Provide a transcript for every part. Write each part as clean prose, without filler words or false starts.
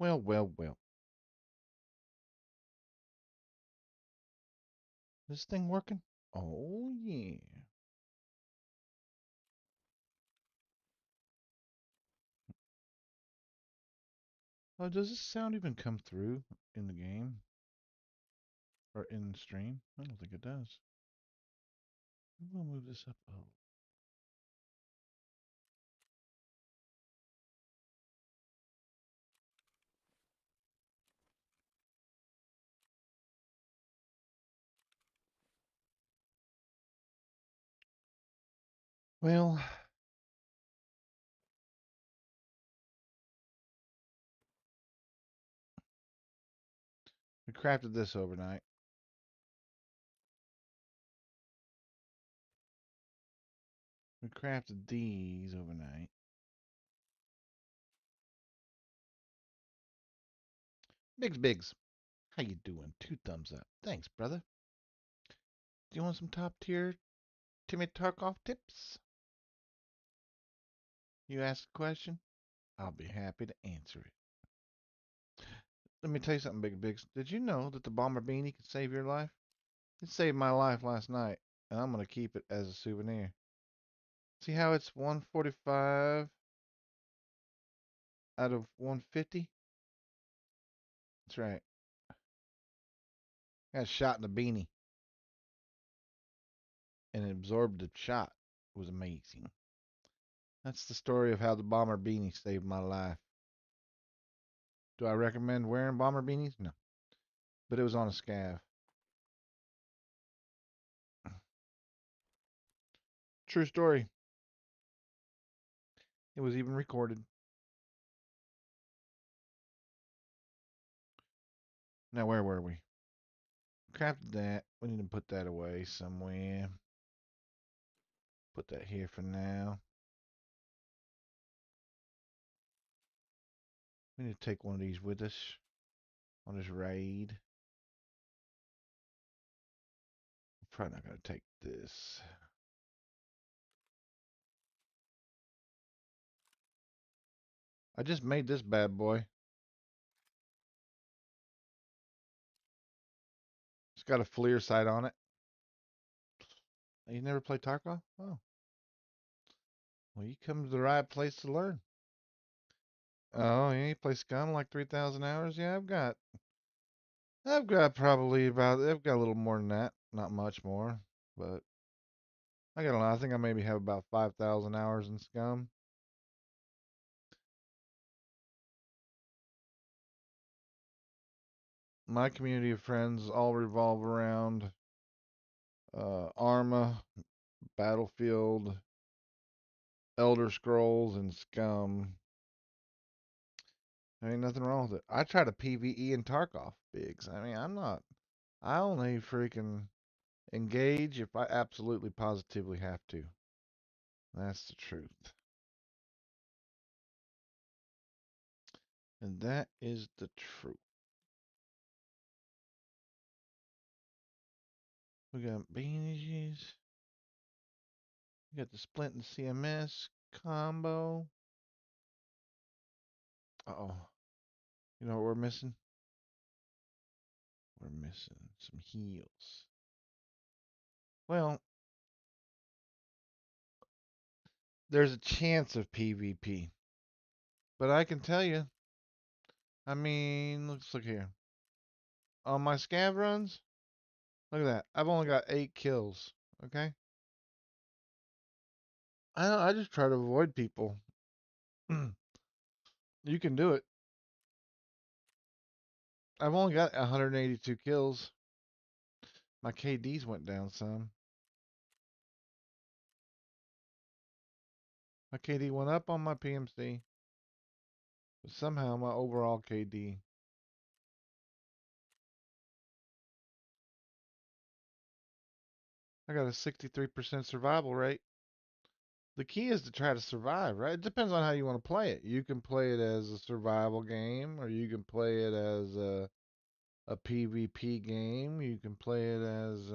Well, well, well. This thing working? Oh, yeah. Oh, does this sound even come through in the game or in the stream? I don't think it does. I'm gonna move this up. Oh, well, we crafted this overnight. We crafted these overnight. Biggs, how you doing? 2 thumbs up. Thanks, brother. Do you want some top tier Timmy Tarkov tips? You ask a question, I'll be happy to answer it. Let me tell you something, Biggs. Did you know that the bomber beanie can save your life? It saved my life last night, and I'm gonna keep it as a souvenir. See how it's 145 out of 150? That's right. I got shot in the beanie, and it absorbed the shot. It was amazing. That's the story of how the bomber beanie saved my life. Do I recommend wearing bomber beanies? No, but it was on a scav. True story. It was even recorded. Now, where were we? Crafted that. We need to put that away somewhere. Put that here for now. We need to take one of these with us on this raid. Probably not going to take this. I just made this bad boy. It's got a FLIR sight on it. You never played Tarkov? Oh, well, you come to the right place to learn. Oh, yeah, you play Scum like 3,000 hours? Yeah, I've got probably about, I've got a little more than that. Not much more, but I got a lot. I think I maybe have about 5,000 hours in Scum. My community of friends all revolve around Arma, Battlefield, Elder Scrolls, and Scum. There ain't nothing wrong with it. I try to PvE in Tarkov, Biggs. I mean, I only freaking engage if I absolutely positively have to. That's the truth. And that is the truth. We got beanies. We got the splint and CMS combo. Uh-oh. You know what we're missing? We're missing some heals. Well, there's a chance of PvP. But I can tell you, I mean, let's look here. On my scav runs, look at that. I've only got 8 kills. Okay? I just try to avoid people. You can do it. I've only got 182 kills. My KDs went down some. My KD went up on my PMC, but somehow my overall KD. I got a 63% survival rate. The key is to try to survive, right? It depends on how you want to play it. You can play it as a survival game, or you can play it as a PvP game. You can play it as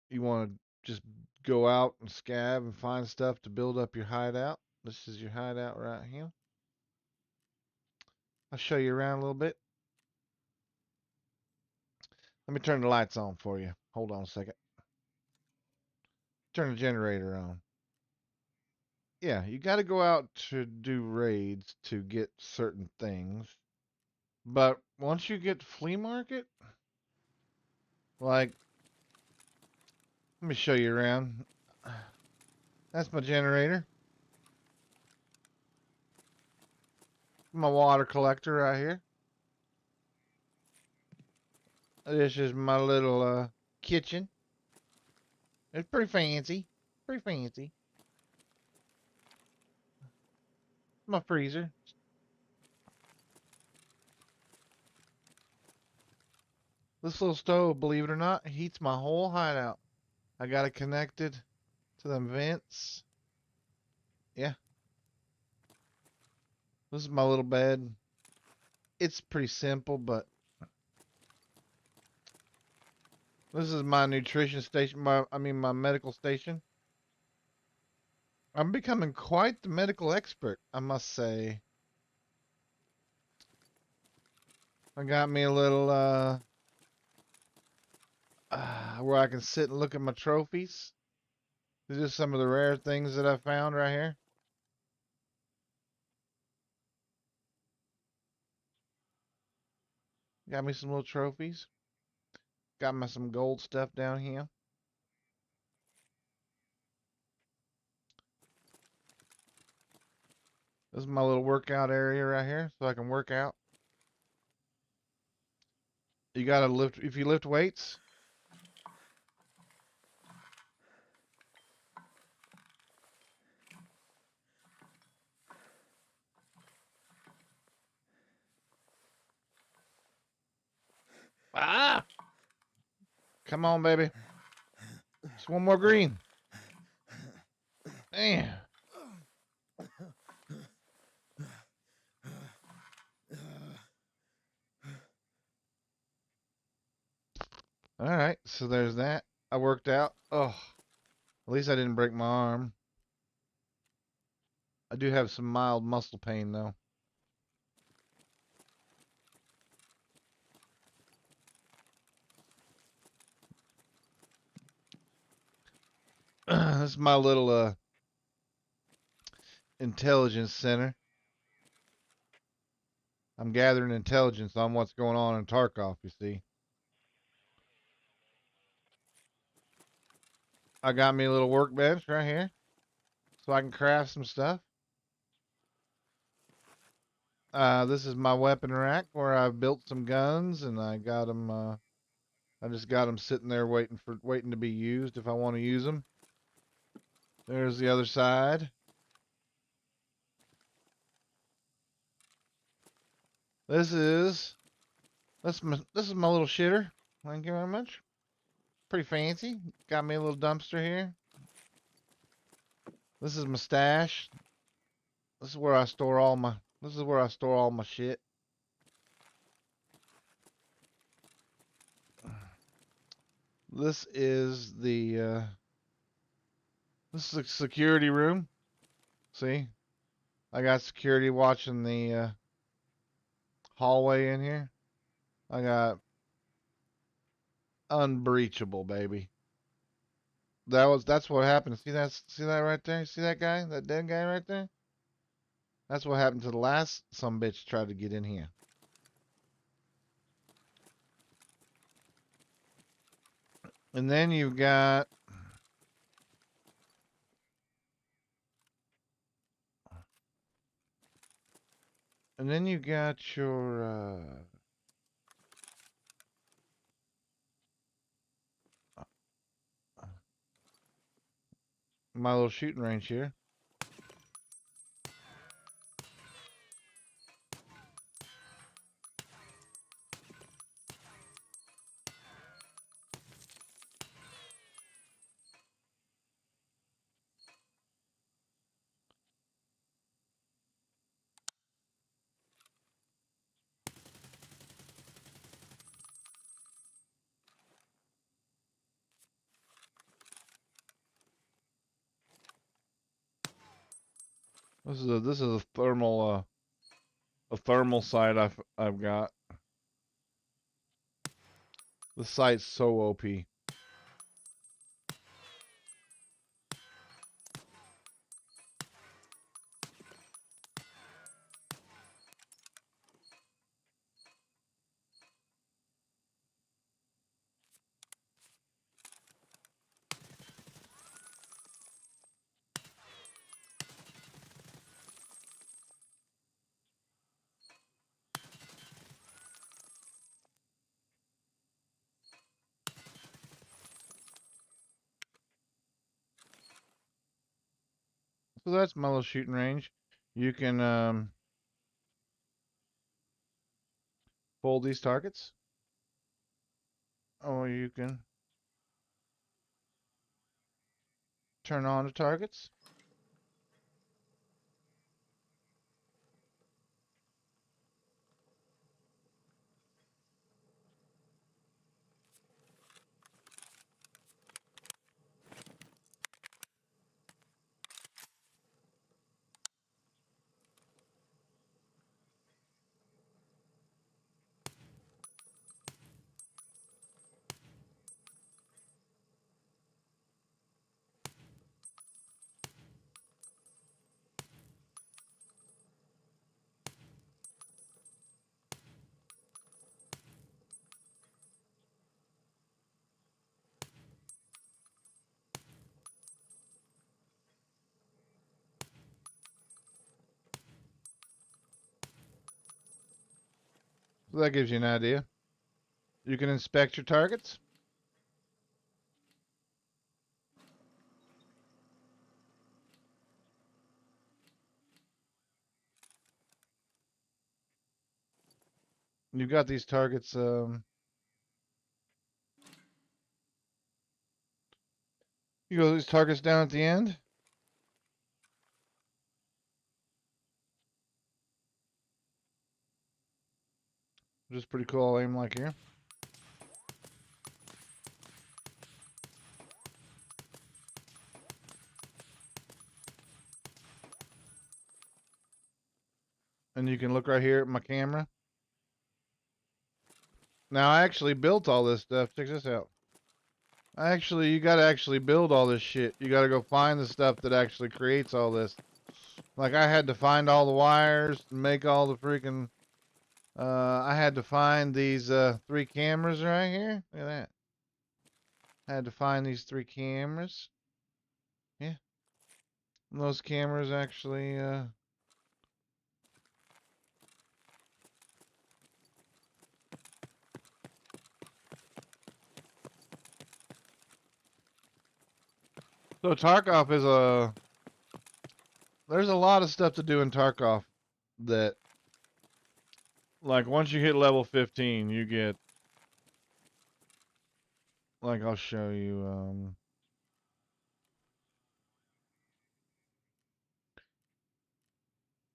you want to just go out and scab and find stuff to build up your hideout. This is your hideout right here. I'll show you around a little bit. Let me turn the lights on for you. Hold on a second. Turn the generator on. Yeah, you got to go out to do raids to get certain things. But once you get to flea market, like, let me show you around. That's my generator. My water collector right here. This is my little kitchen. It's pretty fancy. Pretty fancy. My freezer. This little stove, believe it or not, heats my whole hideout. I got it connected to them vents. Yeah. This is my little bed. It's pretty simple, but this is my nutrition station. My medical station. I'm becoming quite the medical expert, I must say. I got me a little where I can sit and look at my trophies. These are some of the rare things that I found right here. Got me some little trophies. Got me some gold stuff down here. This is my little workout area right here, so I can work out. You gotta lift, if you lift weights. Ah! Come on, baby. Just one more green. Man. All right, so there's that. I worked out. Oh, at least I didn't break my arm. I do have some mild muscle pain though. This is my little intelligence center. I'm gathering intelligence on what's going on in Tarkov, you see. I got me a little workbench right here so I can craft some stuff. This is my weapon rack where I've built some guns and I got them. I just got them sitting there waiting to be used if I want to use them. There's the other side. This is this is my little shitter. Thank you very much. Pretty fancy. Got me a little dumpster here. This is my stash. This is where I store all my shit. This is the this is a security room. See? I got security watching the hallway in here. I got unbreachable, baby. That's what happened. See that right there? See that guy? That dead guy right there? That's what happened to the last some bitch tried to get in here. And then you've got your my little shooting range here. This is a thermal a thermal sight I've got. The sight's so OP. So that's my little shooting range. You can fold these targets, or you can turn on the targets. So that gives you an idea. You can inspect your targets. You've got these targets. You go these targets down at the end. Which is pretty cool. I'll aim like here. And you can look right here at my camera. Now I actually built all this stuff. Check this out. You gotta actually build all this shit. You gotta go find the stuff that actually creates all this. Like I had to find all the wires, make all the freaking. I had to find these 3 cameras right here. Look at that. I had to find these 3 cameras. Yeah. And those cameras actually. So Tarkov is a. There's a lot of stuff to do in Tarkov that, like, once you hit level 15, you get. Like, I'll show you.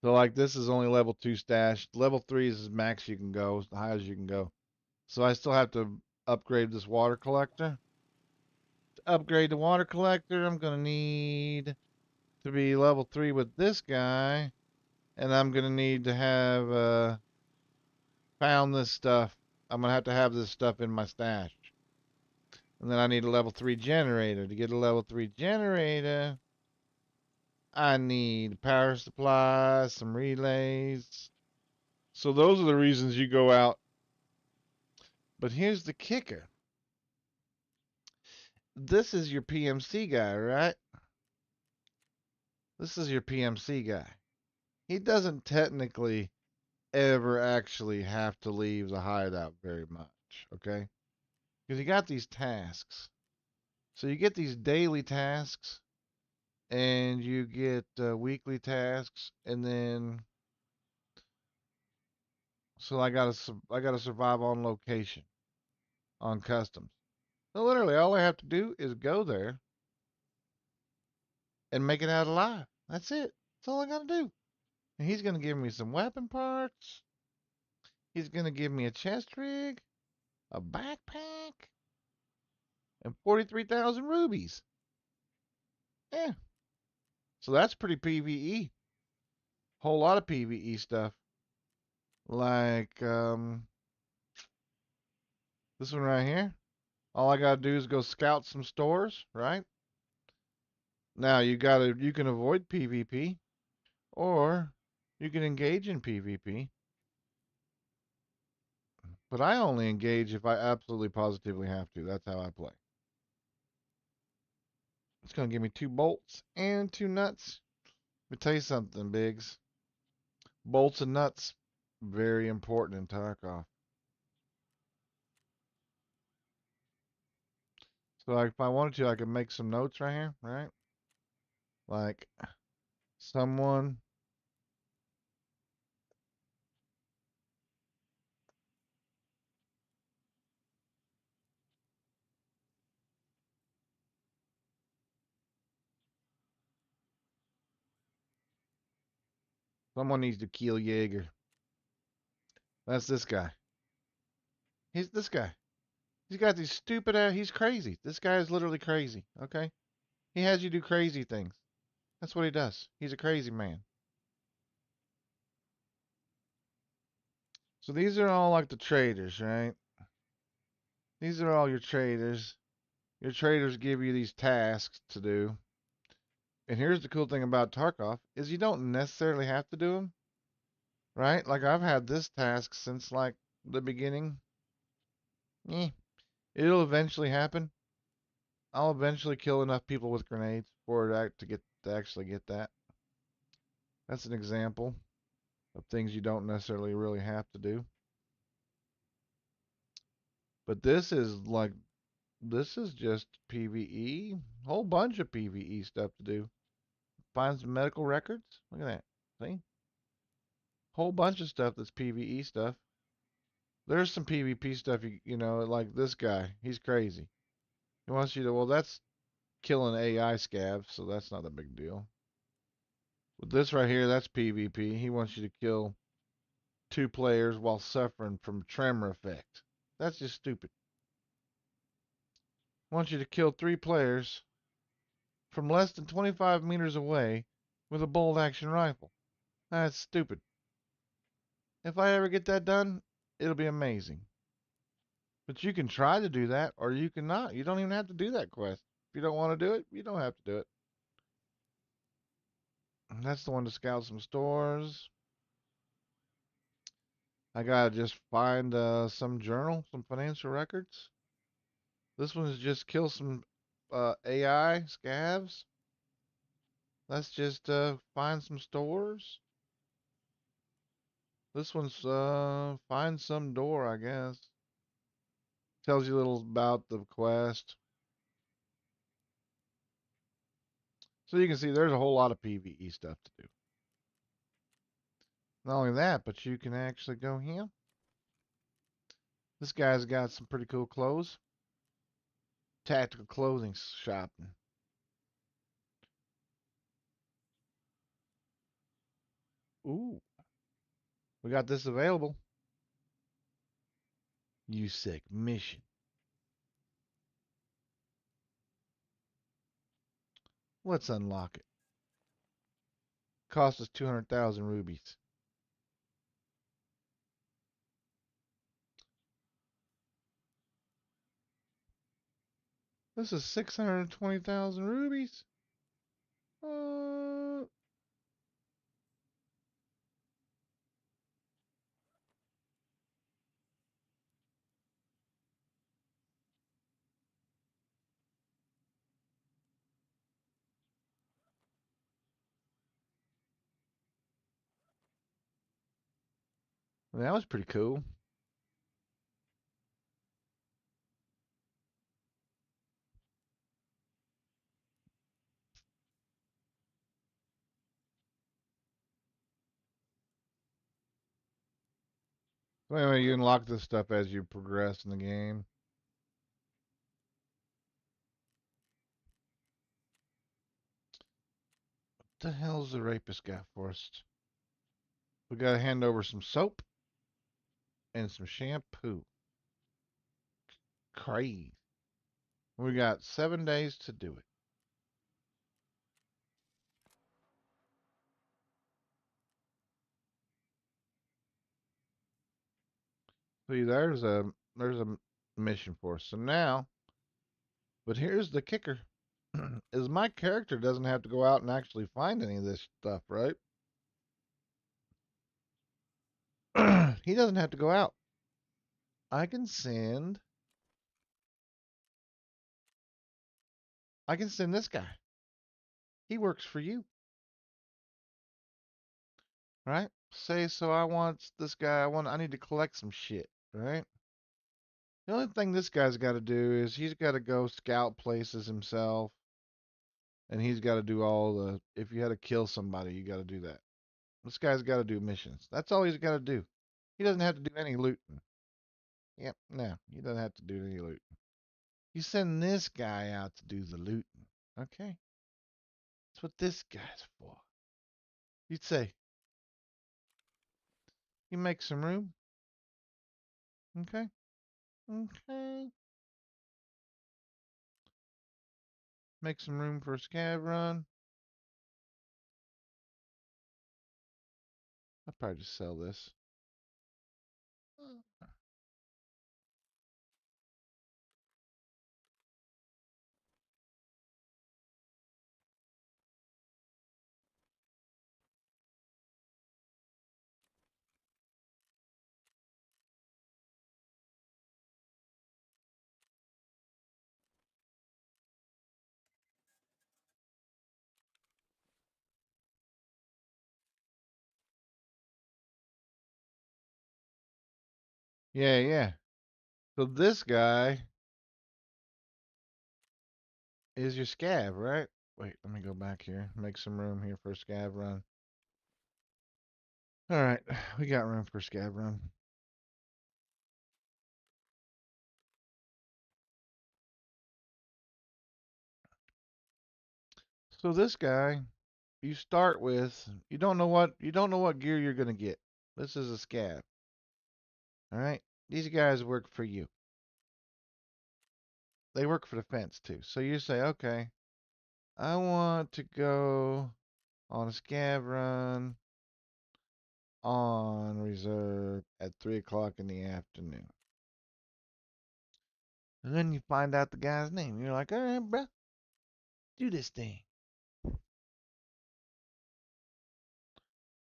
So, like, this is only level 2 stash. Level 3 is as max you can go, as high as you can go. So, I still have to upgrade this water collector. To upgrade the water collector, I'm going to need to be level 3 with this guy. And I'm going to need to have found this stuff. I'm going to have this stuff in my stash. And then I need a level 3 generator. To get a level 3 generator, I need power supply, some relays. So those are the reasons you go out. But here's the kicker. This is your PMC guy, right? This is your PMC guy. He doesn't technically ever actually have to leave the hideout very much, okay? Because you got these tasks. So you get these daily tasks, and you get weekly tasks, and then so I gotta survive on location on customs. So literally, all I have to do is go there and make it out alive. That's it. That's all I gotta do. And he's gonna give me some weapon parts. He's gonna give me a chest rig, a backpack, and 43,000 rubies. Yeah. So that's pretty PVE. Whole lot of PVE stuff. Like this one right here. All I gotta do is go scout some stores, right? Now you can avoid PvP or you can engage in PvP. But I only engage if I absolutely positively have to. That's how I play. It's gonna give me 2 bolts and 2 nuts. Let me tell you something, Biggs. Bolts and nuts, very important in Tarkov. So like if I wanted to, I could make some notes right here, right? Like someone someone needs to kill Jaeger. That's this guy. He's this guy. He's got these stupid ass. He's crazy. This guy is literally crazy. Okay, he has you do crazy things. That's what he does. He's a crazy man. So these are all like the traders, right? These are all your traders. Your traders give you these tasks to do. And here's the cool thing about Tarkov is you don't necessarily have to do them, right? Like I've had this task since like the beginning. Eh, it'll eventually happen. I'll eventually kill enough people with grenades for it to actually get that. That's an example of things you don't necessarily really have to do. But this is just PvE, whole bunch of PvE stuff to do. Find some medical records. Look at that. See? Whole bunch of stuff that's PvE stuff. There's some PvP stuff you know, like this guy. He's crazy. He wants you to, well, that's killing AI scavs, so that's not a big deal. But this right here, that's PvP. He wants you to kill 2 players while suffering from tremor effect. That's just stupid. Wants you to kill 3 players from less than 25 meters away with a bolt action rifle. That's stupid. If I ever get that done, it'll be amazing. But you can try to do that, or you can not. You don't even have to do that quest. If you don't want to do it, you don't have to do it. And that's the one to scout some stores. I gotta just find some journal, some financial records. This one's just kill some AI scavs. Let's just find some stores. This one's find some door, I guess. Tells you a little about the quest. So you can see there's a whole lot of PvE stuff to do. Not only that, but you can actually go here. This guy's got some pretty cool clothes. Tactical clothing shopping. Ooh, we got this available. USEC mission. Let's unlock it. Cost us 200,000 rubies. This is 620,000 rubies. Uh, that was pretty cool. So anyway, you unlock this stuff as you progress in the game. What the hell's the rapist got for us? We gotta hand over some soap and some shampoo. Crazy. We got 7 days to do it. See, there's a mission for us. So now, but here's the kicker: is my character doesn't have to go out and actually find any of this stuff, right? He doesn't have to go out. I can send I can send this guy. He works for you, right? Say so I want this guy, I need to collect some shit, right? The only thing this guy's got to do is he's got to go scout places himself, and he's got to do all the. If you had to kill somebody, you got to do that. This guy's got to do missions. That's all he's got to do. He doesn't have to do any looting. Yep, no, he doesn't have to do any looting. You send this guy out to do the looting. Okay, that's what this guy's for. You'd say, you make some room. Okay, okay. Make some room for a scav run. I'll probably just sell this. Yeah, yeah. So this guy is your scav, right? Wait, let me go back here. Make some room here for a scav run. All right, we got room for a scav run. So this guy, you start with, you don't know what gear you're gonna get. This is a scav. All right, these guys work for you. They work for the fence too. So you say, okay, I want to go on a scav run on reserve at 3 o'clock in the afternoon. And then you find out the guy's name. You're like, all right, bro, do this thing.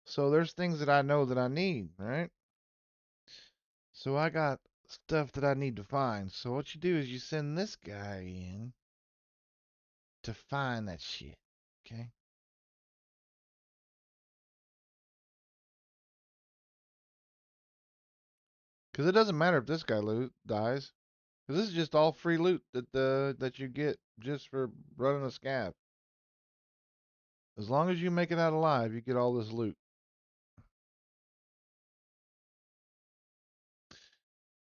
So there's things that I know that I need, right? So I got stuff that I need to find. So what you do is you send this guy in to find that shit. Okay? Because it doesn't matter if this guy dies. Because this is just all free loot that you get just for running a scav. As long as you make it out alive, you get all this loot.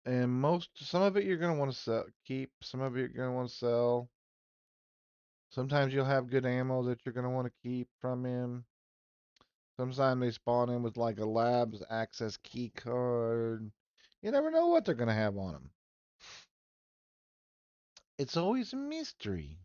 And some of it you're gonna want to keep. Some of it you're gonna want to sell. Sometimes you'll have good ammo that you're gonna want to keep from him. Sometimes they spawn in with like a lab's access key card. You never know what they're gonna have on them. It's always a mystery.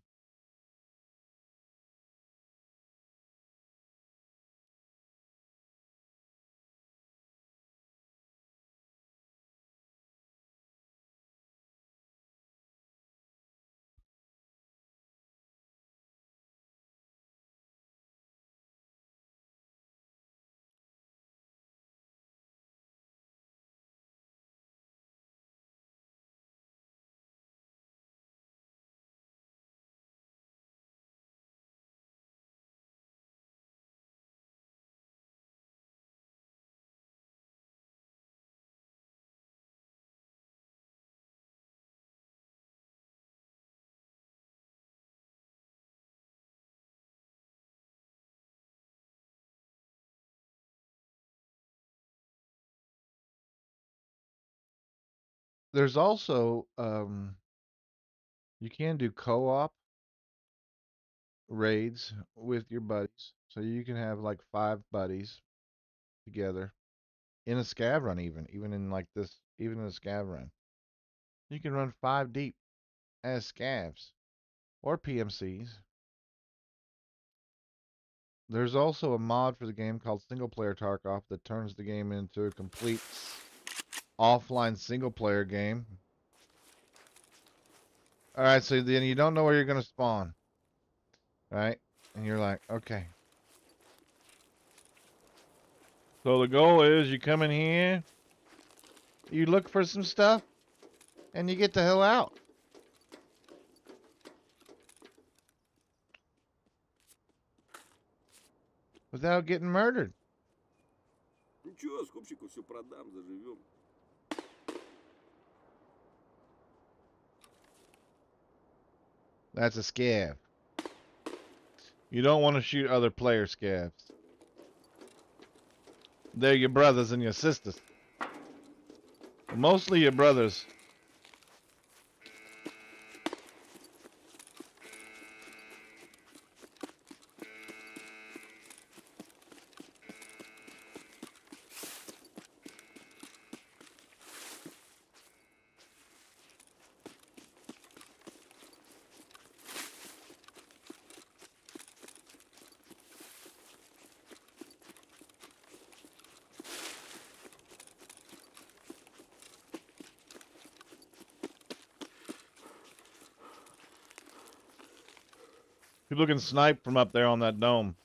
There's also you can do co-op raids with your buddies, so you can have like 5 buddies together in a scav run, even in like this, even in a scav run. You can run 5 deep as scavs or PMCs. There's also a mod for the game called Single Player Tarkov that turns the game into a complete offline single player game. All right, so then you don't know where you're gonna spawn, right? And you're like, okay. So the goal is you come in here, you look for some stuff, and you get the hell out. Without getting murdered. Ничего, скупщику все продам, заживем. That's a scav. You don't want to shoot other player scavs. They're your brothers and your sisters. Mostly your brothers. People can snipe from up there on that dome.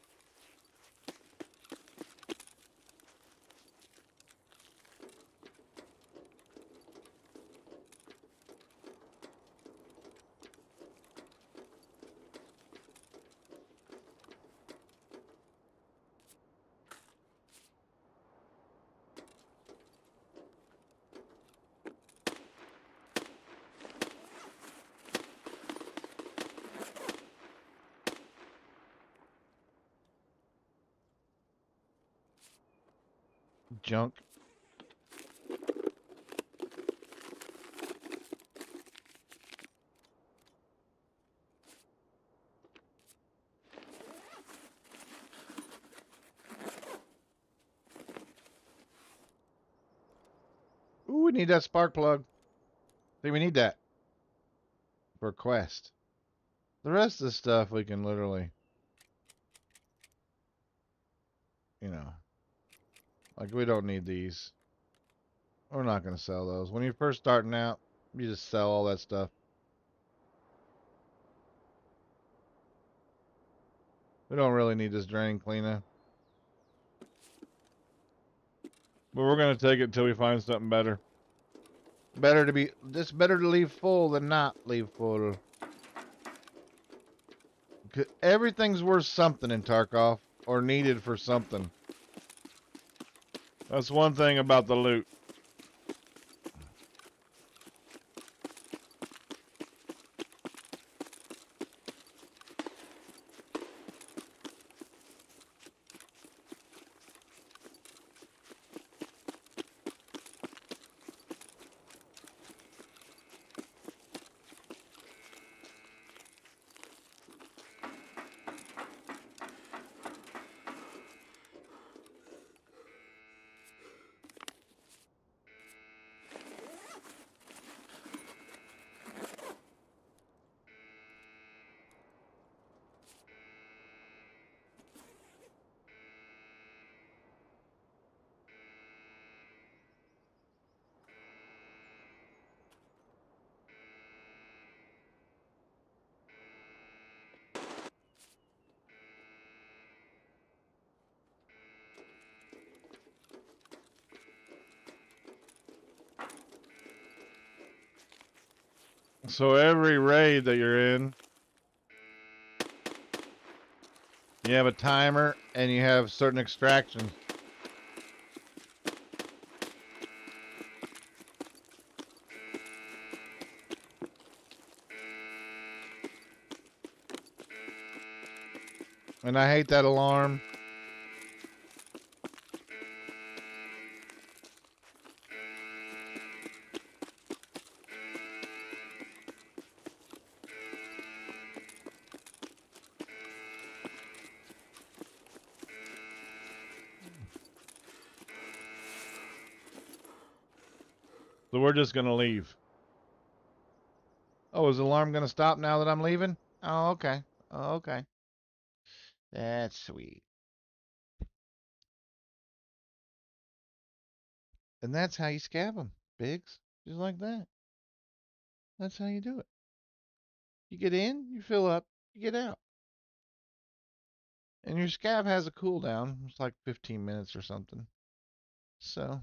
Junk. Ooh, we need that spark plug. I think we need that for a quest. The rest of the stuff we can literally, you know, like we don't need these. We're not going to sell those. When you're first starting out, you just sell all that stuff. We don't really need this drain cleaner. But we're going to take it until we find something better. It's better to leave full than not leave full. Everything's worth something in Tarkov, or needed for something. That's one thing about the loot. So every raid that you're in, you have a timer and you have certain extractions. And I hate that alarm. So we're just going to leave. Oh, is the alarm going to stop now that I'm leaving? Oh, okay. Oh, okay. That's sweet. And that's how you scab them. Biggs. Just like that. That's how you do it. You get in, you fill up, you get out. And your scab has a cooldown. It's like 15 minutes or something. So,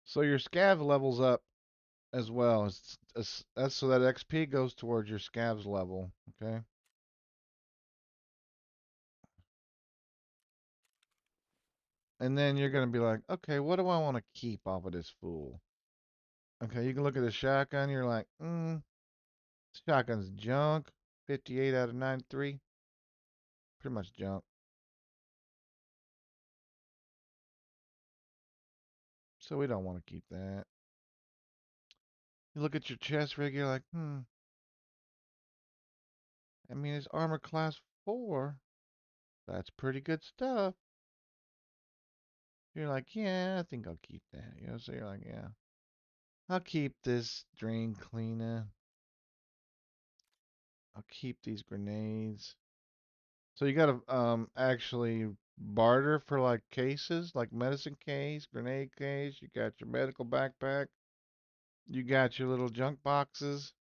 so your scab levels up as well. That's so that XP goes towards your scab's level. Okay. And then you're gonna be like, okay, what do I want to keep off of this fool? Okay, you can look at the shotgun. You're like, shotgun's junk. 58 out of 93. Pretty much junk. So we don't want to keep that. You look at your chest rig. You're like, I mean, it's armor class 4. That's pretty good stuff. You're like, yeah, I think I'll keep that. So you're like, yeah, I'll keep this drain cleaner. I'll keep these grenades. So you gotta actually barter for like cases, like medicine case, grenade case. You got your medical backpack. You got your little junk boxes.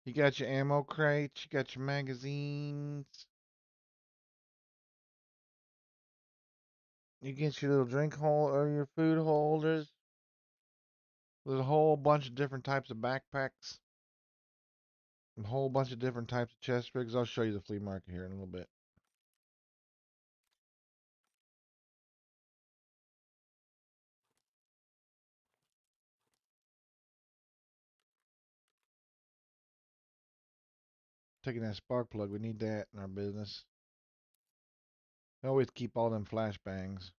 You got your ammo crates. You got your magazines. You get your little drink hole or your food holders. There's a whole bunch of different types of backpacks. A whole bunch of different types of chest rigs. I'll show you the flea market here in a little bit. Taking that spark plug, we need that in our business. Always keep all them flashbangs.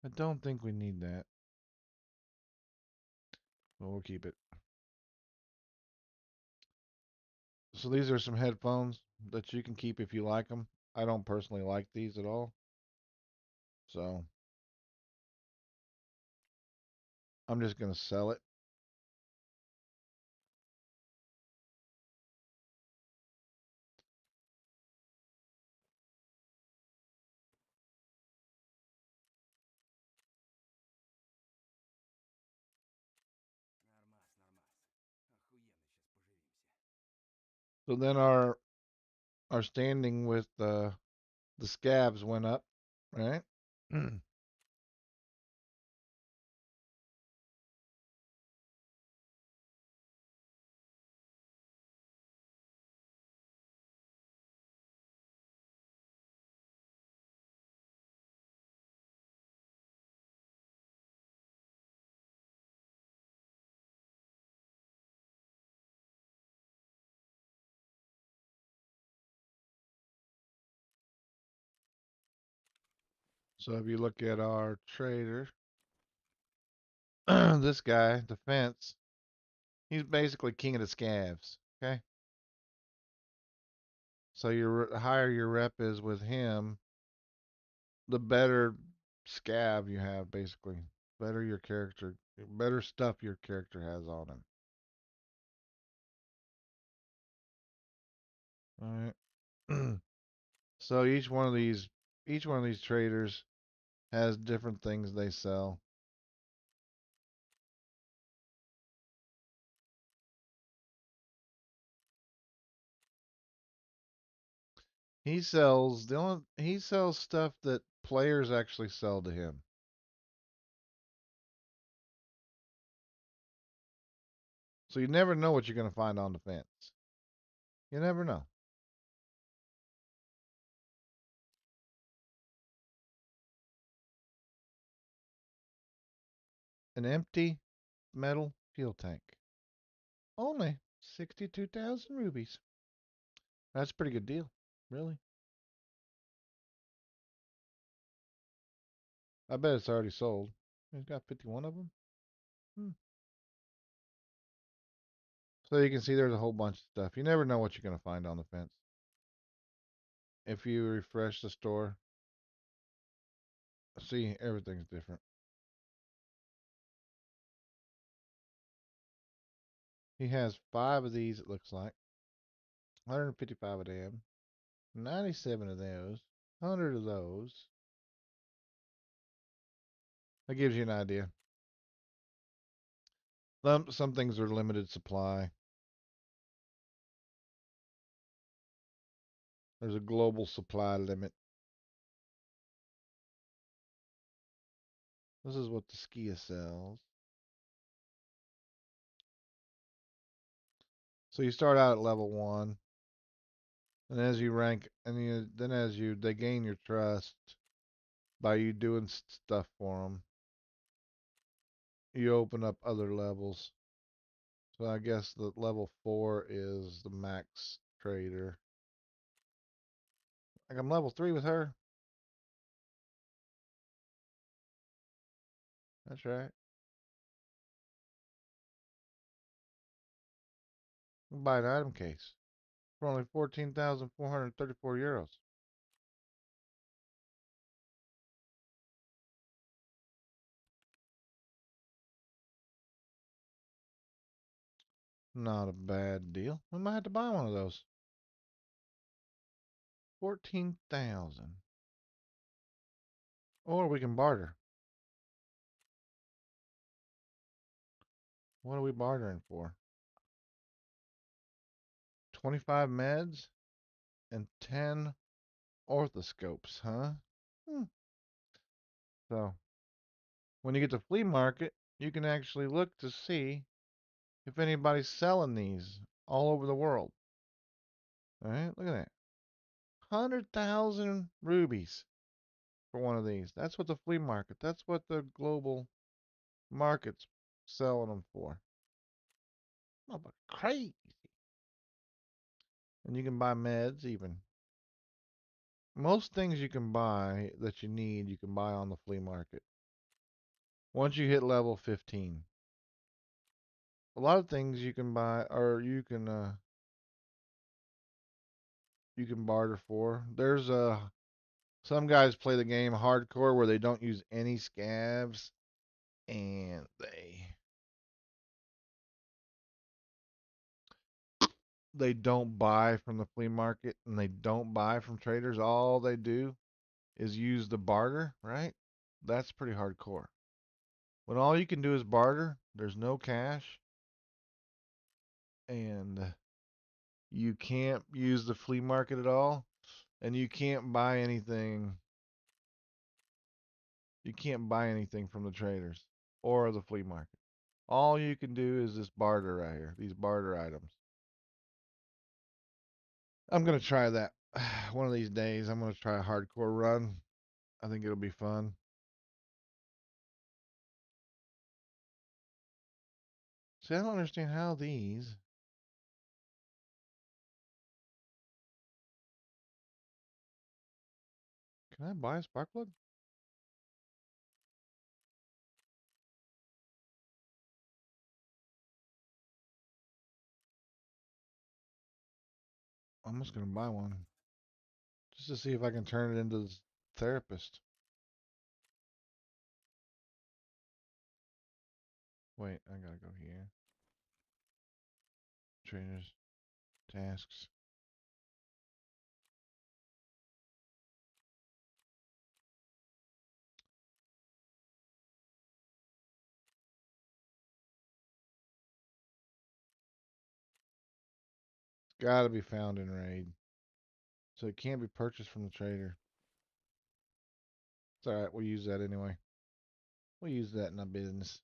I don't think we need that, but we'll keep it. So these are some headphones that you can keep if you like them. I don't personally like these at all, so I'm just gonna sell it. So then our standing with the scabs went up, right? So if you look at our trader, this guy, defense, he's basically king of the scabs. Okay, so your higher your rep is with him, the better scab you have, basically. Better your character, better stuff your character has on him. All right. So each one of these traders has different things they sell. He sells stuff that players actually sell to him. So you never know what you're going to find on the fence. You never know. An empty metal fuel tank. Only 62,000 rubies. That's a pretty good deal, really. I bet it's already sold. He's got 51 of them. Hmm. So you can see there's a whole bunch of stuff. You never know what you're going to find on the fence. If you refresh the store, see, everything's different. He has 5 of these, it looks like. 155 of them. 97 of those. 100 of those. That gives you an idea. Some things are limited supply. There's a global supply limit. This is what the Skia sells. So you start out at level 1, and as you rank, and then as they gain your trust by you doing stuff for them, you open up other levels. So I guess the level 4 is the max trader. Like I'm level 3 with her. That's right. We'll buy an item case for only 14,434 euros. Not a bad deal. We might have to buy one of those. 14,000. Or we can barter. What are we bartering for? 25 meds and 10 orthoscopes, huh? Hmm. So, when you get to flea market, you can actually look to see if anybody's selling these all over the world. All right, look at that. 100,000 rubies for one of these. That's what the flea market, that's what the global market's selling them for. Oh, but crazy. And you can buy meds even. Most things you can buy that you need, you can buy on the flea market. Once you hit level 15. A lot of things you can buy or you can barter for. There's some guys play the game hardcore where they don't use any scabs and they don't buy from the flea market and they don't buy from traders. All they do is use the barter, right? That's pretty hardcore. When all you can do is barter, there's no cash, and you can't use the flea market at all, and you can't buy anything. You can't buy anything from the traders or the flea market. All you can do is this barter right here, these barter items. I'm gonna try that one of these days. I'm gonna try a hardcore run. I think it'll be fun. See, I don't understand how these. Can I buy a spark plug? I'm just gonna buy one just to see if I can turn it into this therapist. Wait, I gotta go here. Trainers, tasks. It's gotta be found in raid, so it can't be purchased from the trader. It's all right. We'll use that anyway. We'll use that in our business.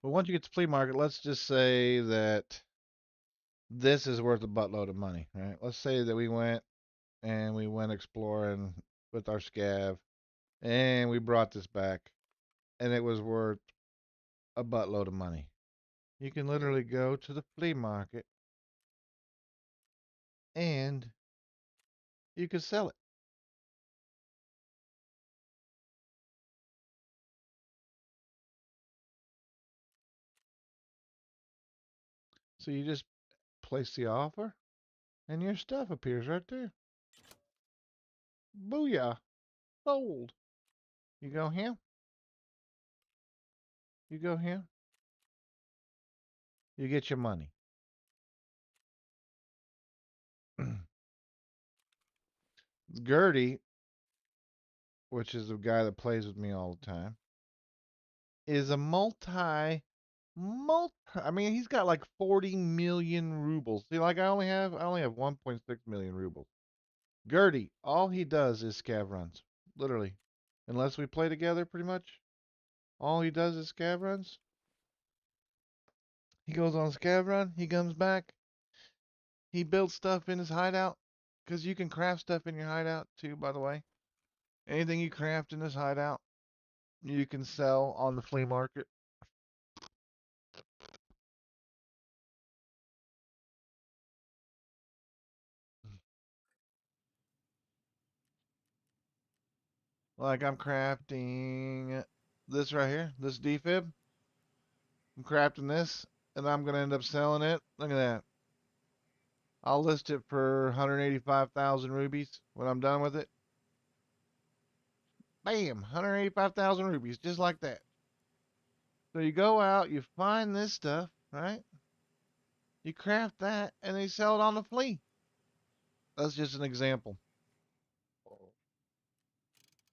But once you get to flea market, let's just say that this is worth a buttload of money, right? Let's say that we went exploring with our scav and we brought this back and it was worth a buttload of money. You can literally go to the flea market and you can sell it. So you just place the offer and your stuff appears right there. Booyah. Sold. You go here. You go here. You get your money. Gertie, which is the guy that plays with me all the time, is a multi. I mean, he's got like 40 million rubles. See, like I only have 1.6 million rubles. Gertie, all he does is scav runs, literally. Unless we play together, pretty much. All he does is scav runs. He goes on a scav run. He comes back. He builds stuff in his hideout. Because you can craft stuff in your hideout too, by the way. Anything you craft in this hideout, you can sell on the flea market. Like I'm crafting this right here, this defib. I'm crafting this, and I'm gonna end up selling it. Look at that. I'll list it for 185,000 rubies when I'm done with it. Bam, 185,000 rubies, just like that. So you go out, you find this stuff, right? You craft that, and they sell it on the flea. That's just an example.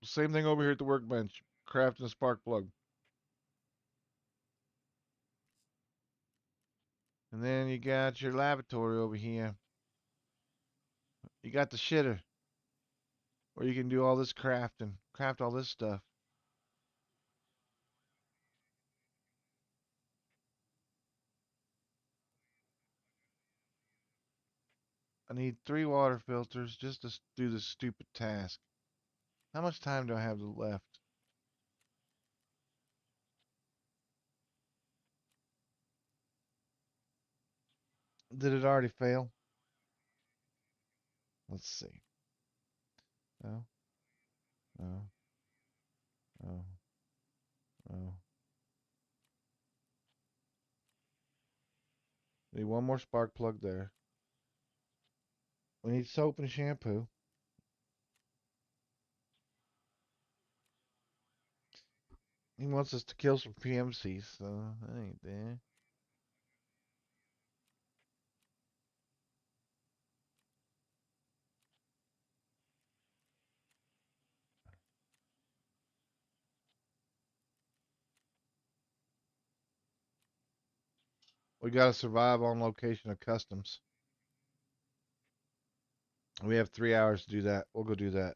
Same thing over here at the workbench, crafting a spark plug. And then you got your lavatory over here. You got the shitter, where you can do all this crafting, craft all this stuff. I need 3 water filters just to do this stupid task. How much time do I have left? Did it already fail? Let's see. No, no, no, no. Need one more spark plug there. We need soap and shampoo. He wants us to kill some PMCs, so that ain't there. We gotta survive on location of customs. We have 3 hours to do that. We'll go do that.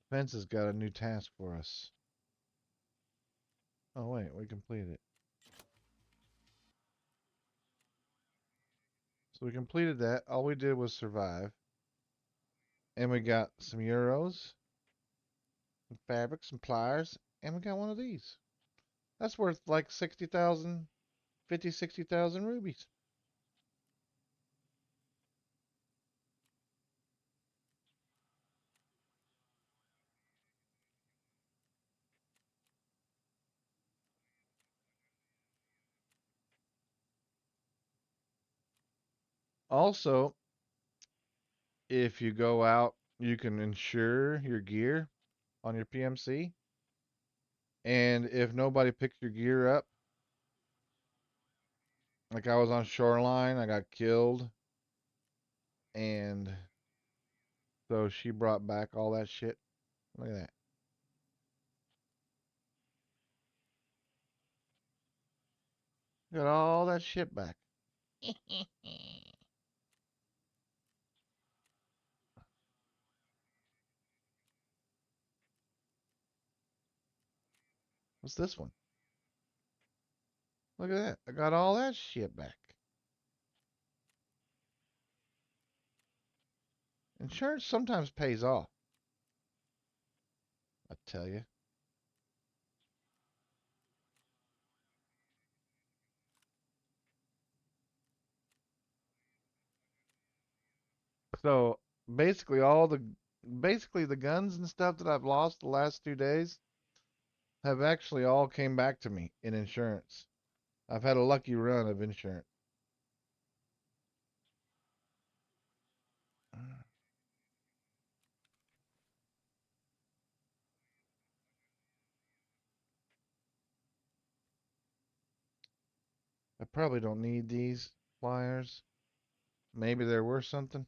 Fence has got a new task for us. Oh wait, we completed it. So we completed that. All we did was survive. And we got some euros, some fabric, some pliers, and we got one of these. That's worth like 60,000, 50, 60,000 rubies. Also, if you go out, you can insure your gear on your PMC. And if nobody picks your gear up, like I was on Shoreline, I got killed, and so she brought back all that shit. Look at that. Got all that shit back. What's this one? Look at that. I got all that shit back. Insurance sometimes pays off, I tell you. So basically basically the guns and stuff that I've lost the last 2 days have actually all came back to me in insurance. I've had a lucky run of insurance. I probably don't need these pliers. Maybe they're worth something.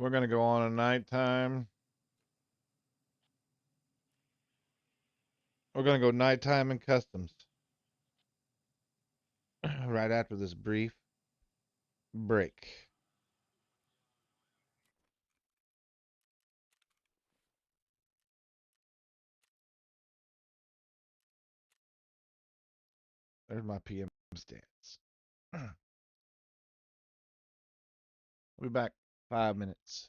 We're gonna go on a nighttime. We're gonna go nighttime in customs right after this brief break. There's my PM stats. I'll be back 5 minutes.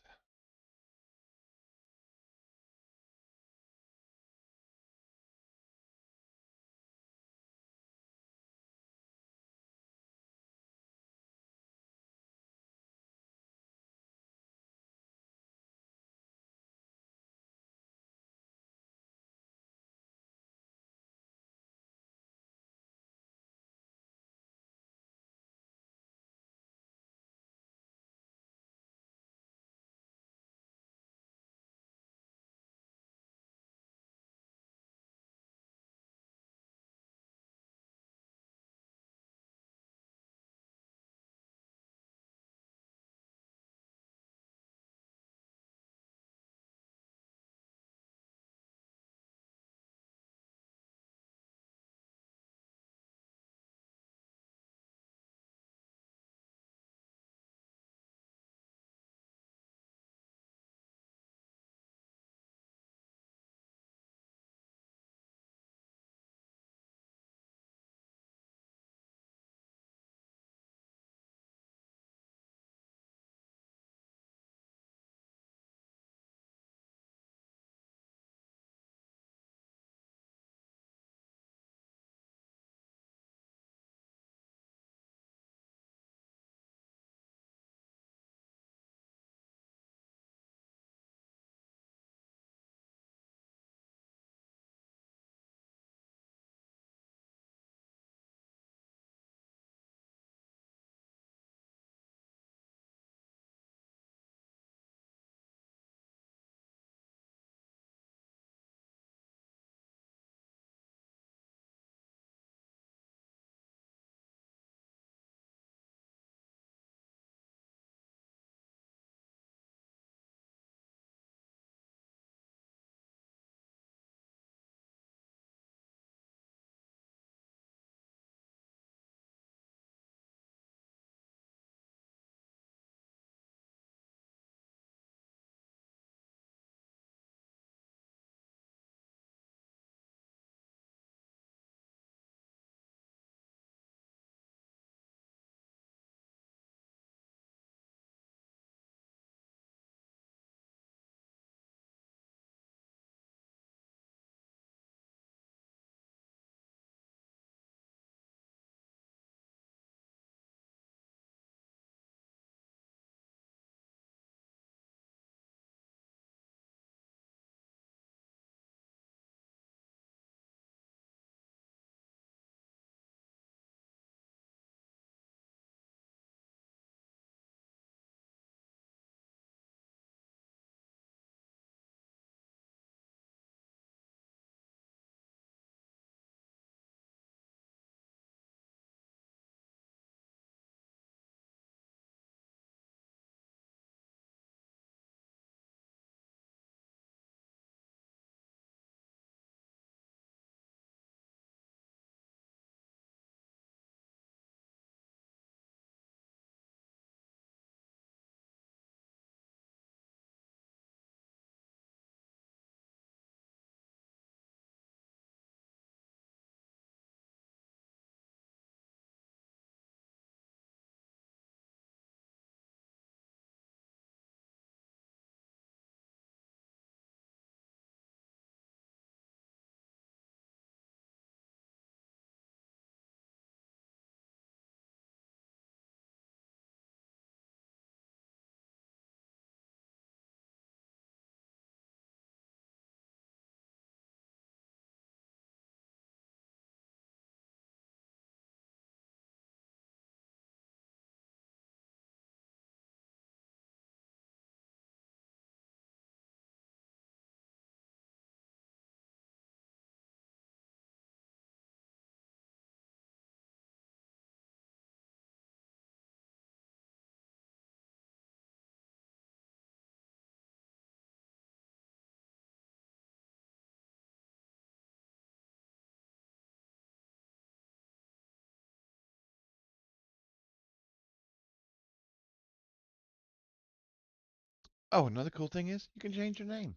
Oh, another cool thing is you can change your name.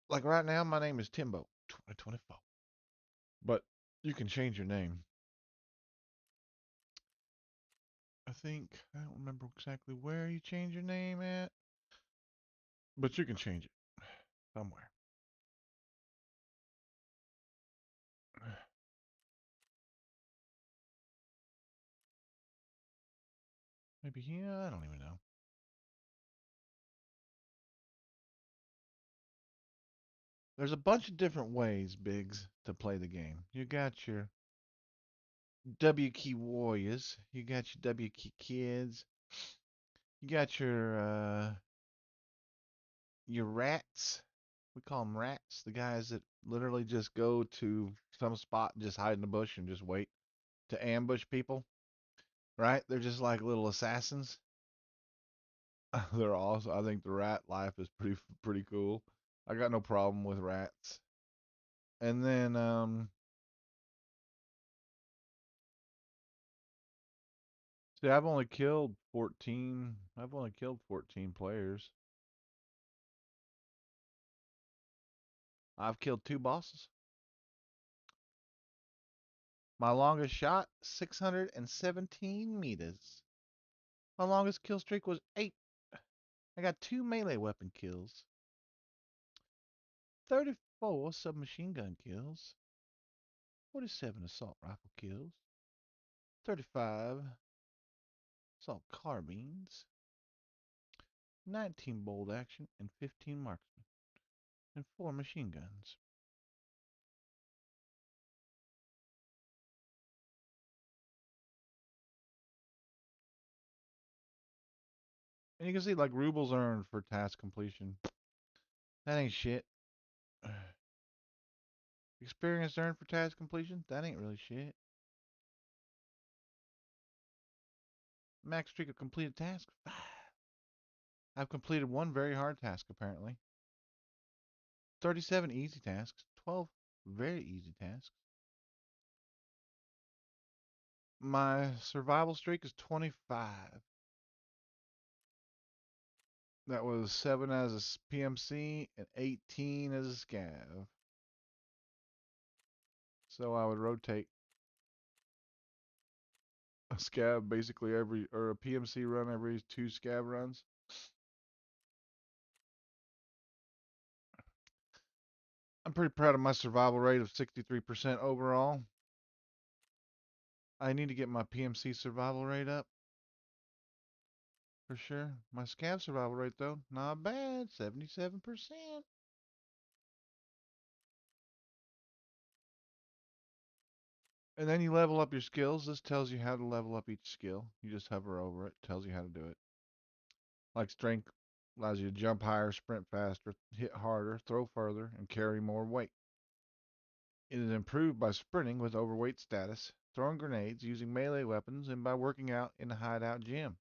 Like right now, my name is Timbo 2024, but you can change your name. I think I don't remember exactly where you change your name at, but you can change it somewhere. Maybe here, I don't even know. There's a bunch of different ways, Biggs, to play the game. You got your W key warriors, you got your W key kids, you got your rats. We call them rats. The guys that literally just go to some spot and just hide in the bush and just wait to ambush people. Right? They're just like little assassins. They're awesome. I think the rat life is pretty cool. I got no problem with rats. And then see, I've only killed 14. I've only killed 14 players. I've killed two bosses. My longest shot, 617 meters. My longest kill streak was 8. I got 2 melee weapon kills, 34 submachine gun kills, 47 assault rifle kills, 35 assault carbines, 19 bolt action, and 15 marksman, and 4 machine guns. And you can see like rubles earned for task completion. That ain't shit. Experience earned for task completion? That ain't really shit. Max streak of completed tasks? 5. I've completed one very hard task apparently. 37 easy tasks, 12 very easy tasks. My survival streak is 25. That was 7 as a PMC and 18 as a scav. So I would rotate a scav basically every, or a PMC run every 2 scav runs. I'm pretty proud of my survival rate of 63% overall. I need to get my PMC survival rate up for sure. My scav survival rate though, not bad, 77%. And then you level up your skills. This tells you how to level up each skill. You just hover over it, tells you how to do it. Like strength allows you to jump higher, sprint faster, hit harder, throw further, and carry more weight. It is improved by sprinting with overweight status, throwing grenades, using melee weapons, and by working out in a hideout gym.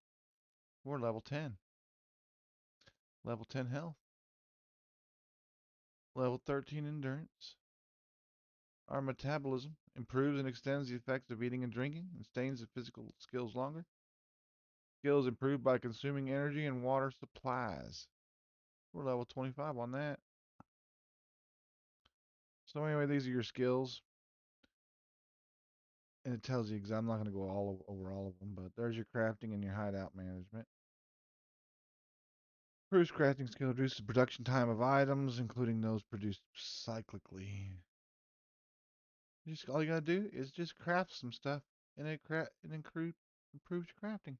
We're level 10. Level 10 health. Level 13 endurance. Our metabolism improves and extends the effects of eating and drinking and stains the physical skills longer. Skills improved by consuming energy and water supplies. We're level 25 on that. So anyway, these are your skills. And it tells you, because I'm not going to go over all of them, but there's your crafting and your hideout management. Improves crafting skill, reduces the production time of items, including those produced cyclically. Just all you gotta do is just craft some stuff, and it improves your crafting.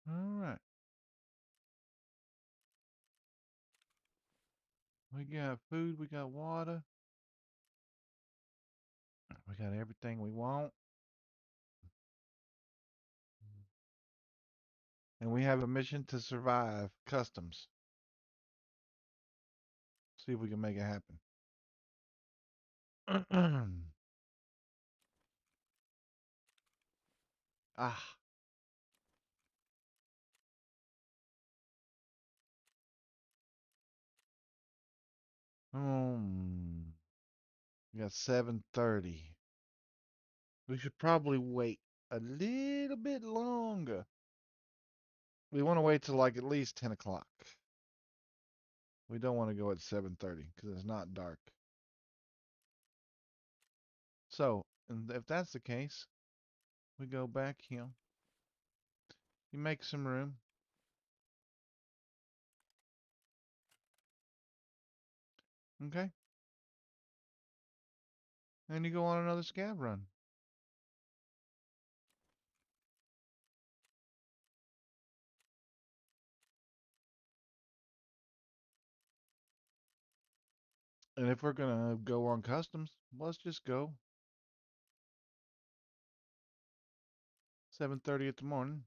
All right, we got food, we got water, we got everything we want, and we have a mission to survive customs. See if we can make it happen. Ah, um, we got 7:30. We should probably wait a little bit longer. We want to wait till like at least 10 o'clock. We don't want to go at 7:30 because it's not dark. So, and if that's the case, we go back here. You make some room. Okay. And you go on another scav run. And if we're going to go on customs, let's just go 7:30 in the morning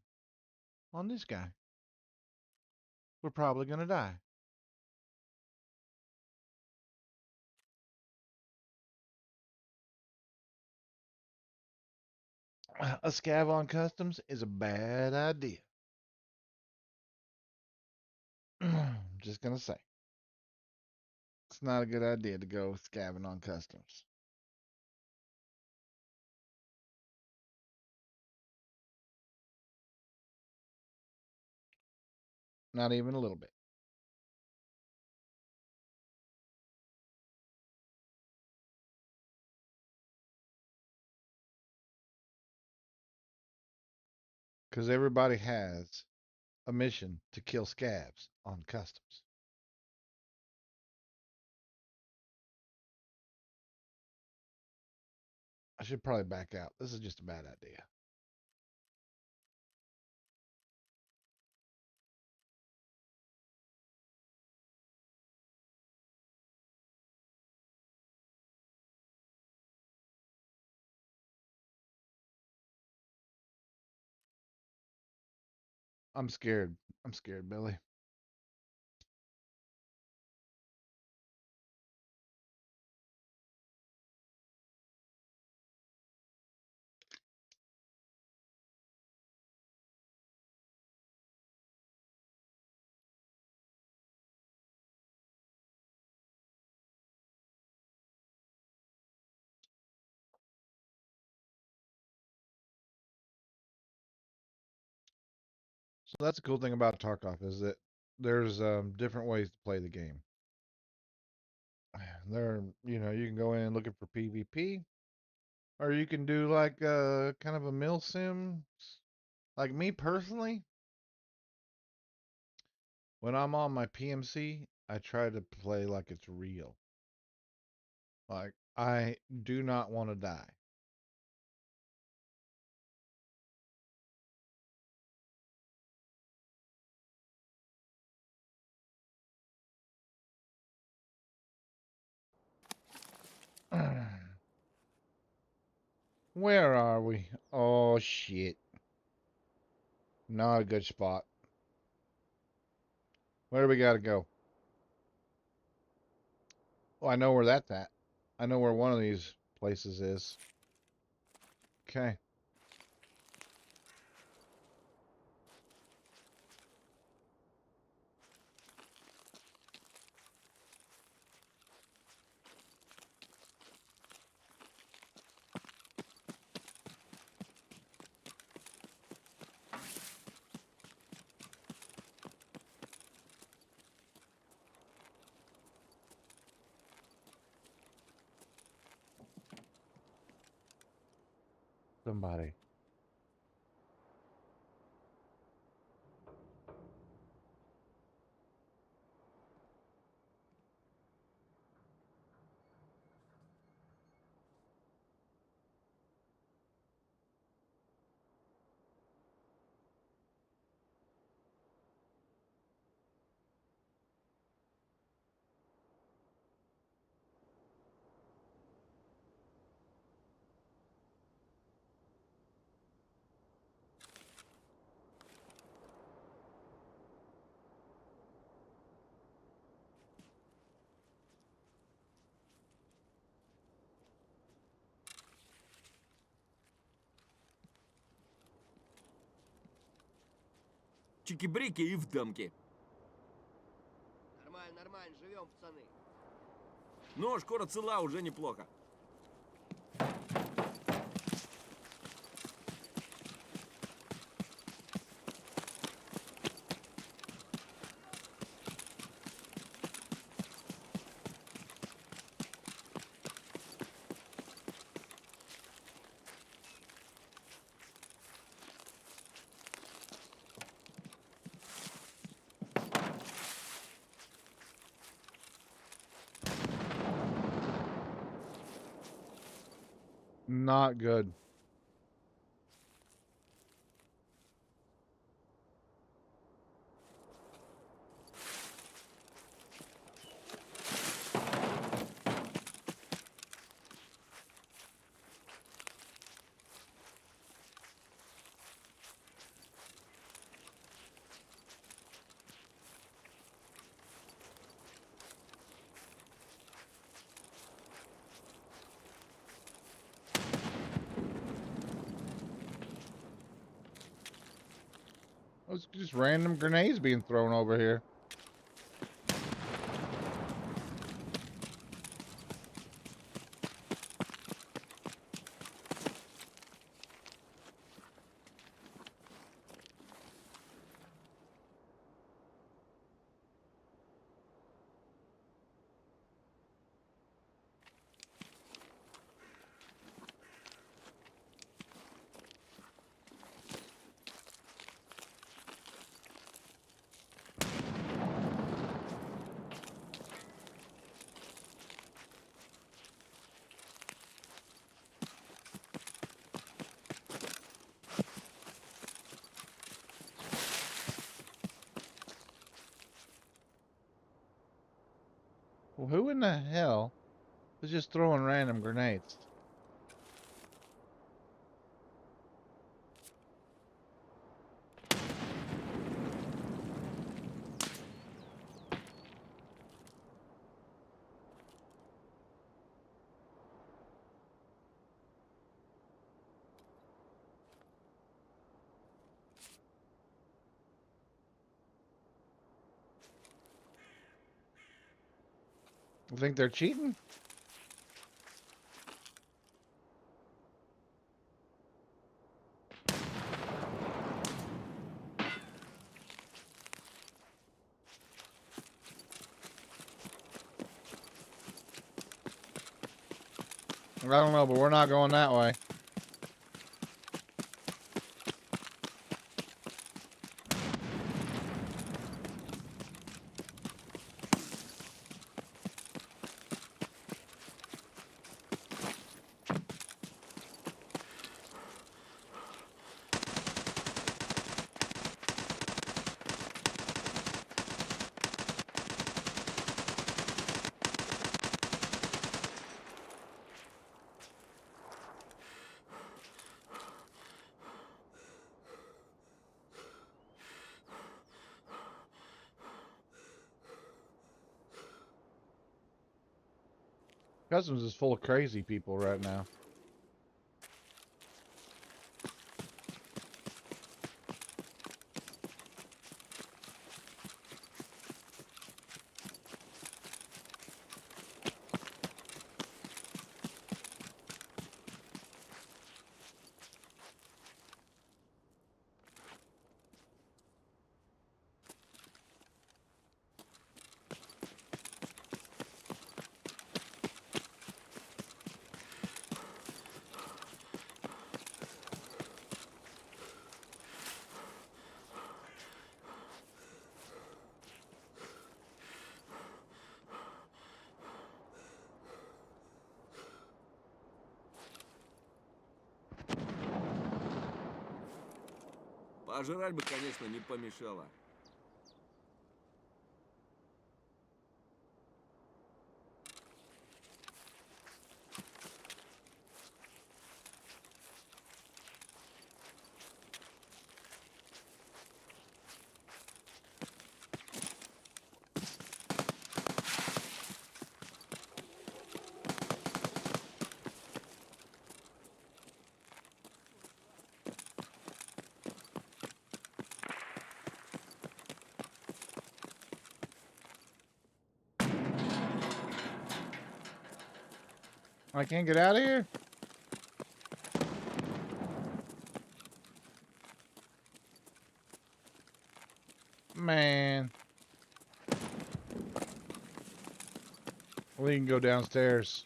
on this guy. We're probably going to die. A scav on customs is a bad idea. Just going to say. It's not a good idea to go scavving on customs. Not even a little bit. Because everybody has a mission to kill scavs on customs. I should probably back out. This is just a bad idea. I'm scared. I'm scared, Billy. So that's the cool thing about Tarkov is that there's different ways to play the game. There, you can go in looking for PvP, or you can do like kind of a mill sim. Like me personally, when I'm on my PMC, I try to play like it's real. Like I do not want to die. Where are we? Oh shit. Not a good spot. Where do we gotta go? Oh, I know where that's at. I know where one of these places is. Okay. Somebody. Чики-брики и в дамки. Нормально, нормально, живем, пацаны. Но шкура цела уже неплохо. Not good. It's just random grenades being thrown over here. Well, who in the hell is just throwing random grenades? You think they're cheating? I don't know, but we're not going that way. Customs is full of crazy people right now. Пожрать бы, конечно, не помешало. I can't get out of here? Man. We can go downstairs.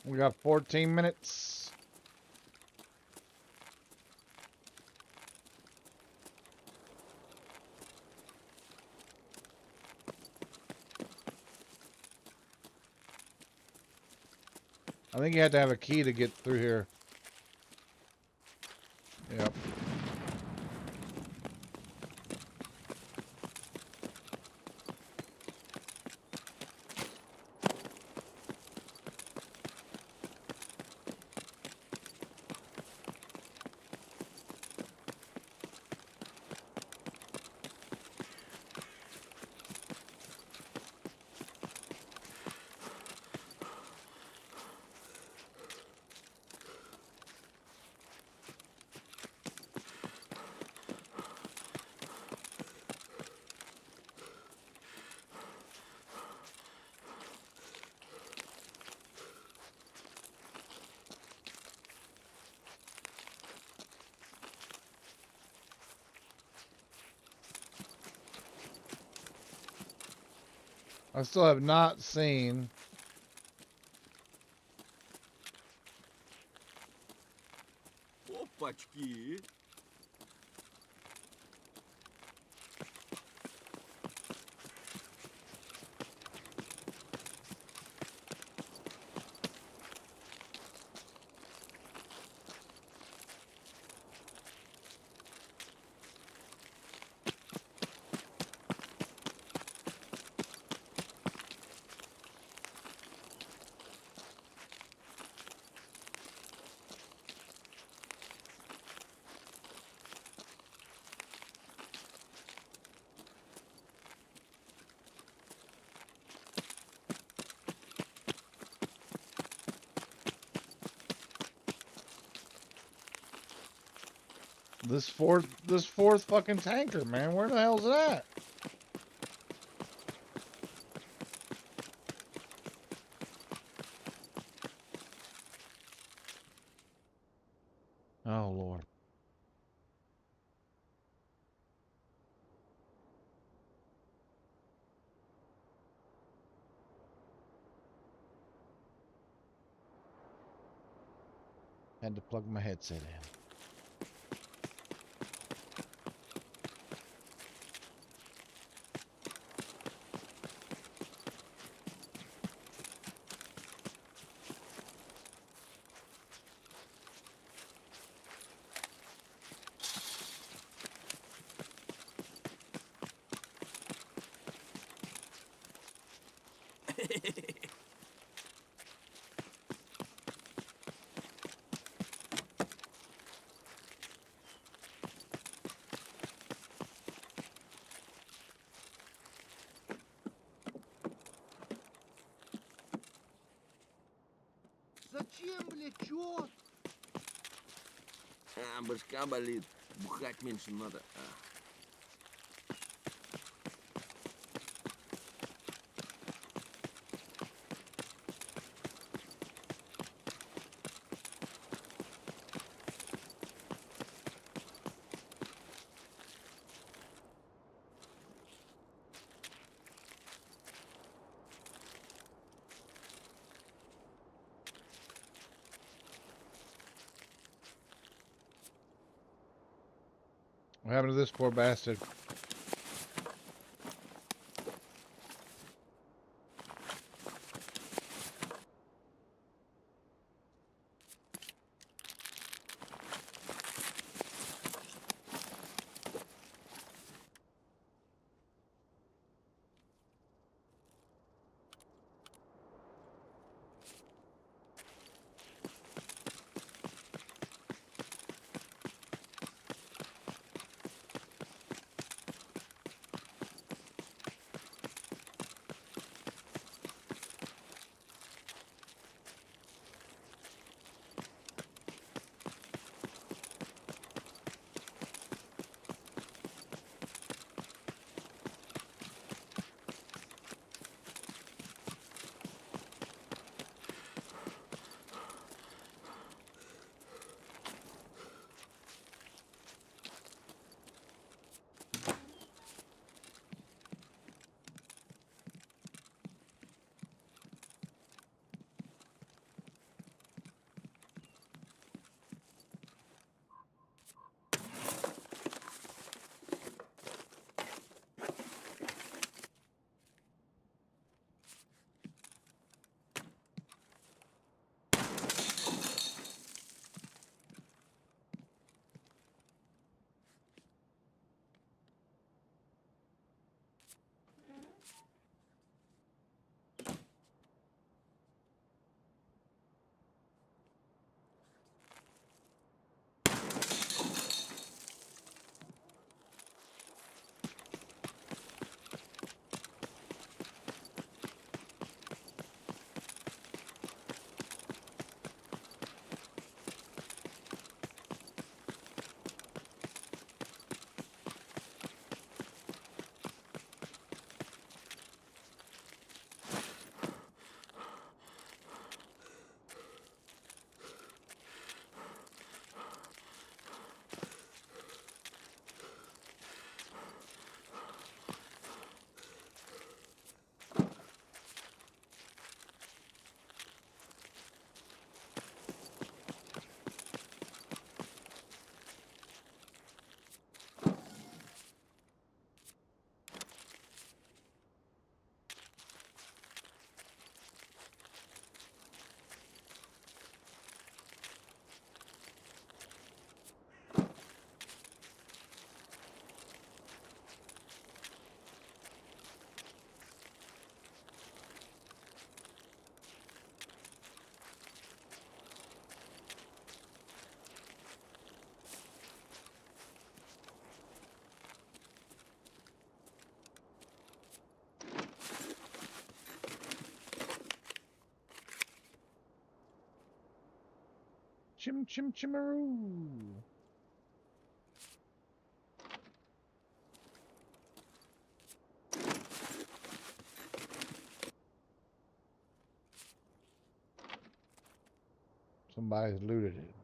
We got 14 minutes. I think you had to have a key to get through here. Yep. I still have not seen. Опачки. This fourth fucking tanker, man. Where the hell's it at? Oh Lord. Had to plug my headset in. Зачем, блядь, чё? Башка болит. Бухать меньше надо. What happened to this poor bastard? Chim chim chimaroo. Somebody's looted it.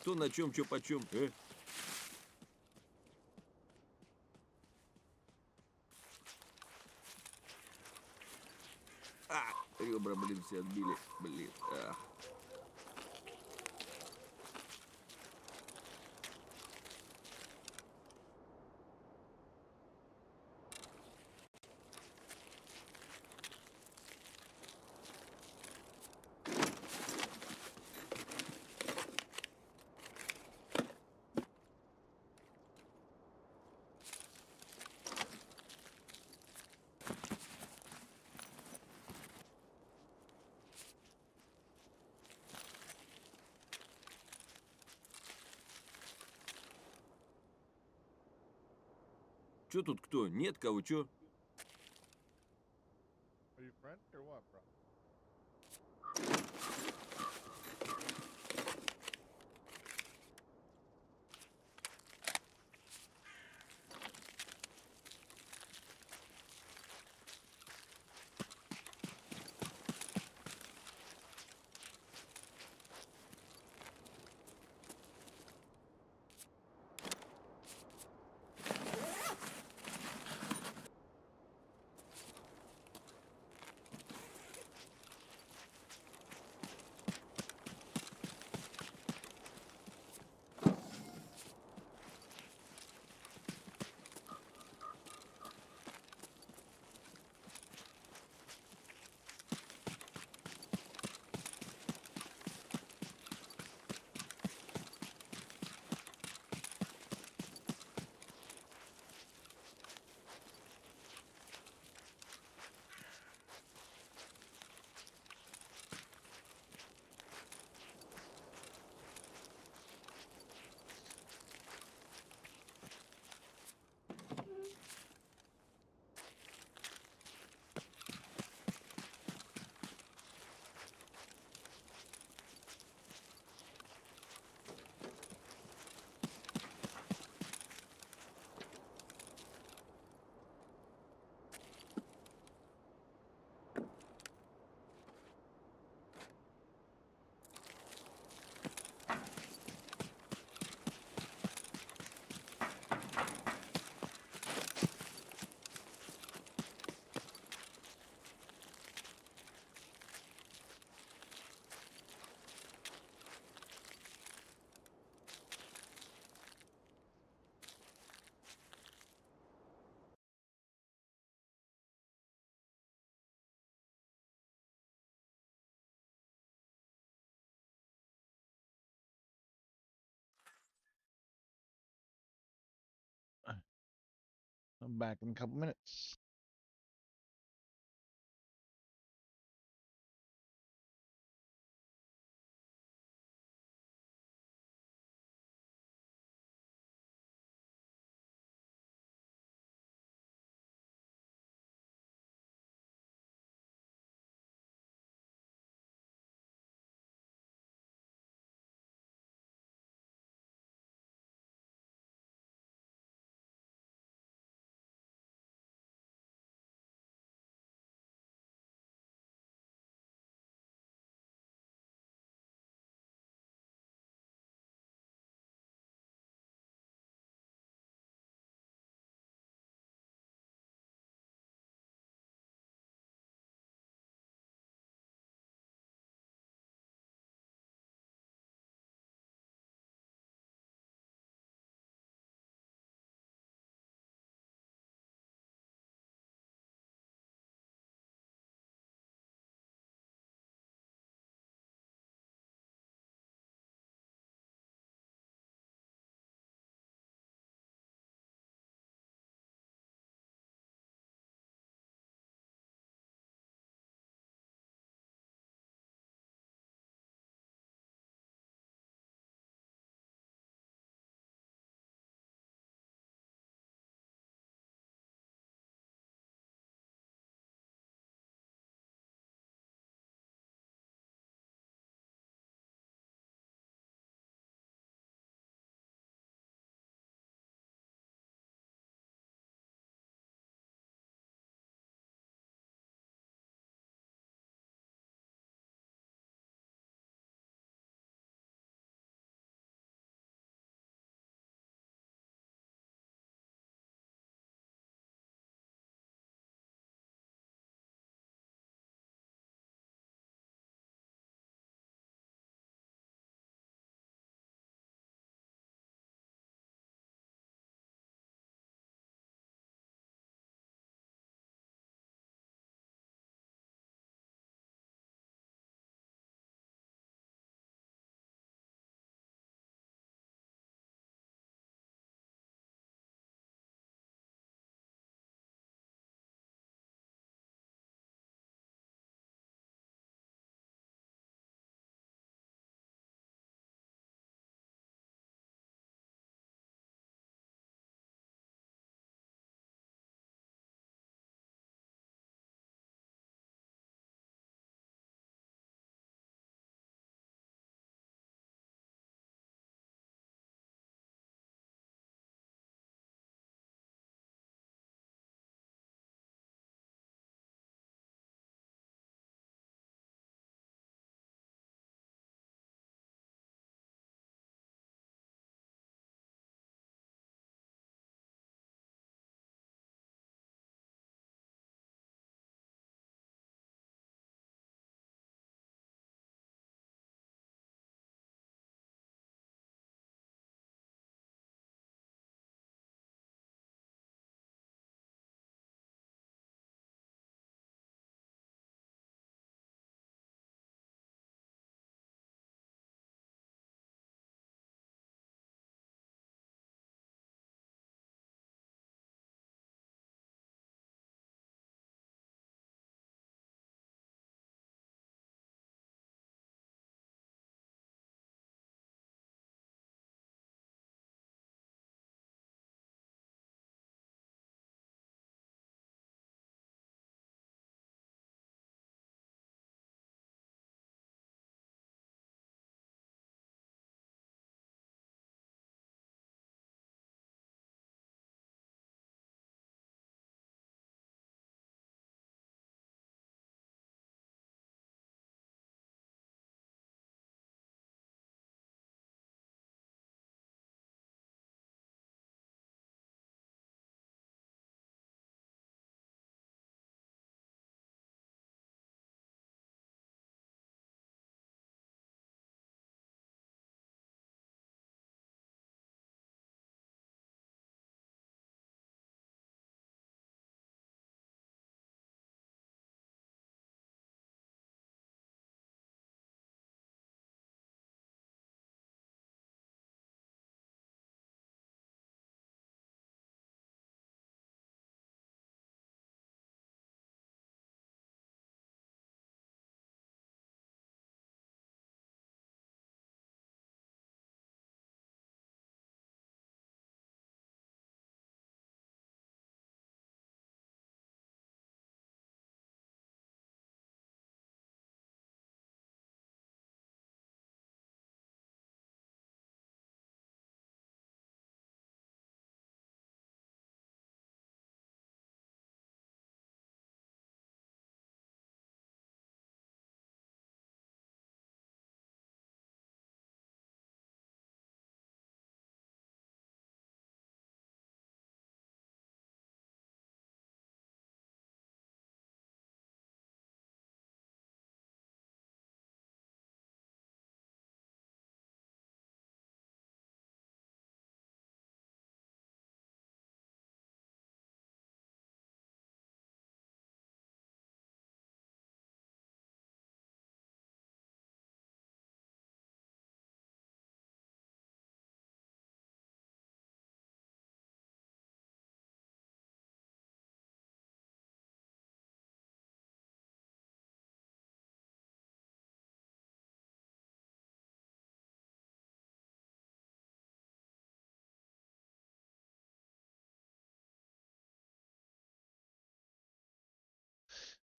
Кто на чем, что почем, Ребра, блин, все отбили. Блин, Чё тут кто? Нет кого, чё? Are you friends or what, bro? I'm back in a couple minutes.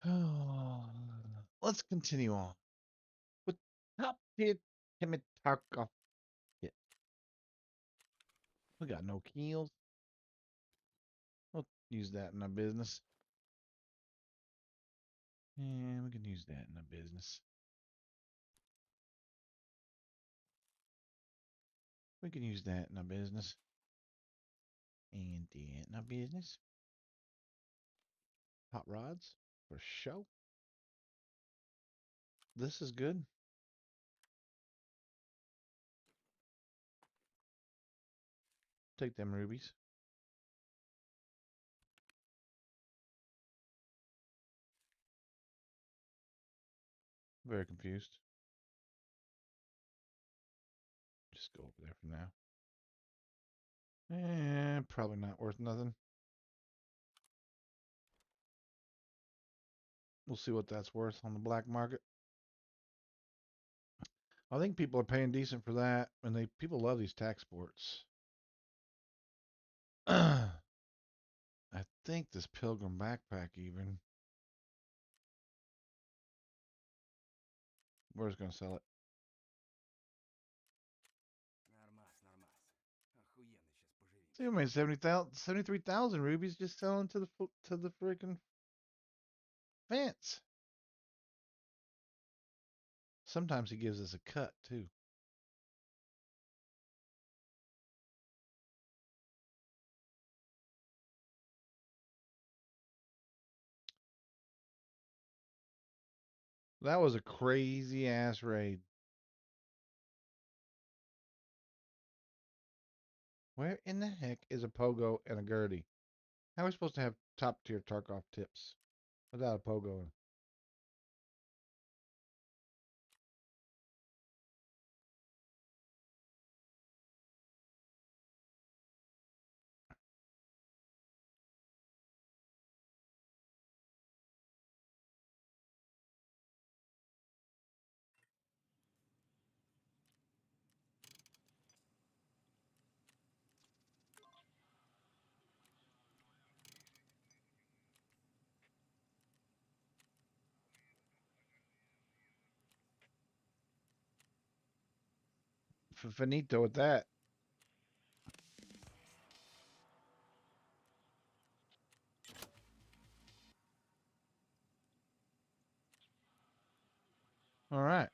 Let's continue on with top tier Timmy Tarkov kit. We got no keels. We'll use that in our business. And we can use that in our business. We can use that in our business. And that in our business. Hot rods for show. This is good. Take them rubies. Very confused. Just go over there for now. And probably not worth nothing. We'll see what that's worth on the black market. I think people are paying decent for that, and people love these tax sports. I think this pilgrim backpack even. Where's gonna sell it? See, I made 73,000 rubies just selling to the freaking fence. Sometimes he gives us a cut too. That was a crazy ass raid. Where in the heck is a pogo and a Gertie? How are we supposed to have top tier Tarkov tips without a pogo? 'Finito with that. All right.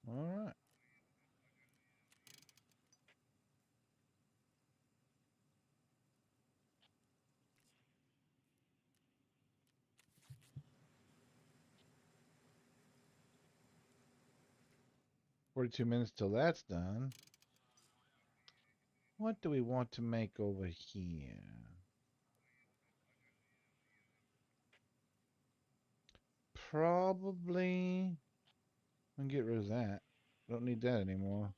All right. 42 minutes till that's done. What do we want to make over here? Probably. And get rid of that. Don't need that anymore.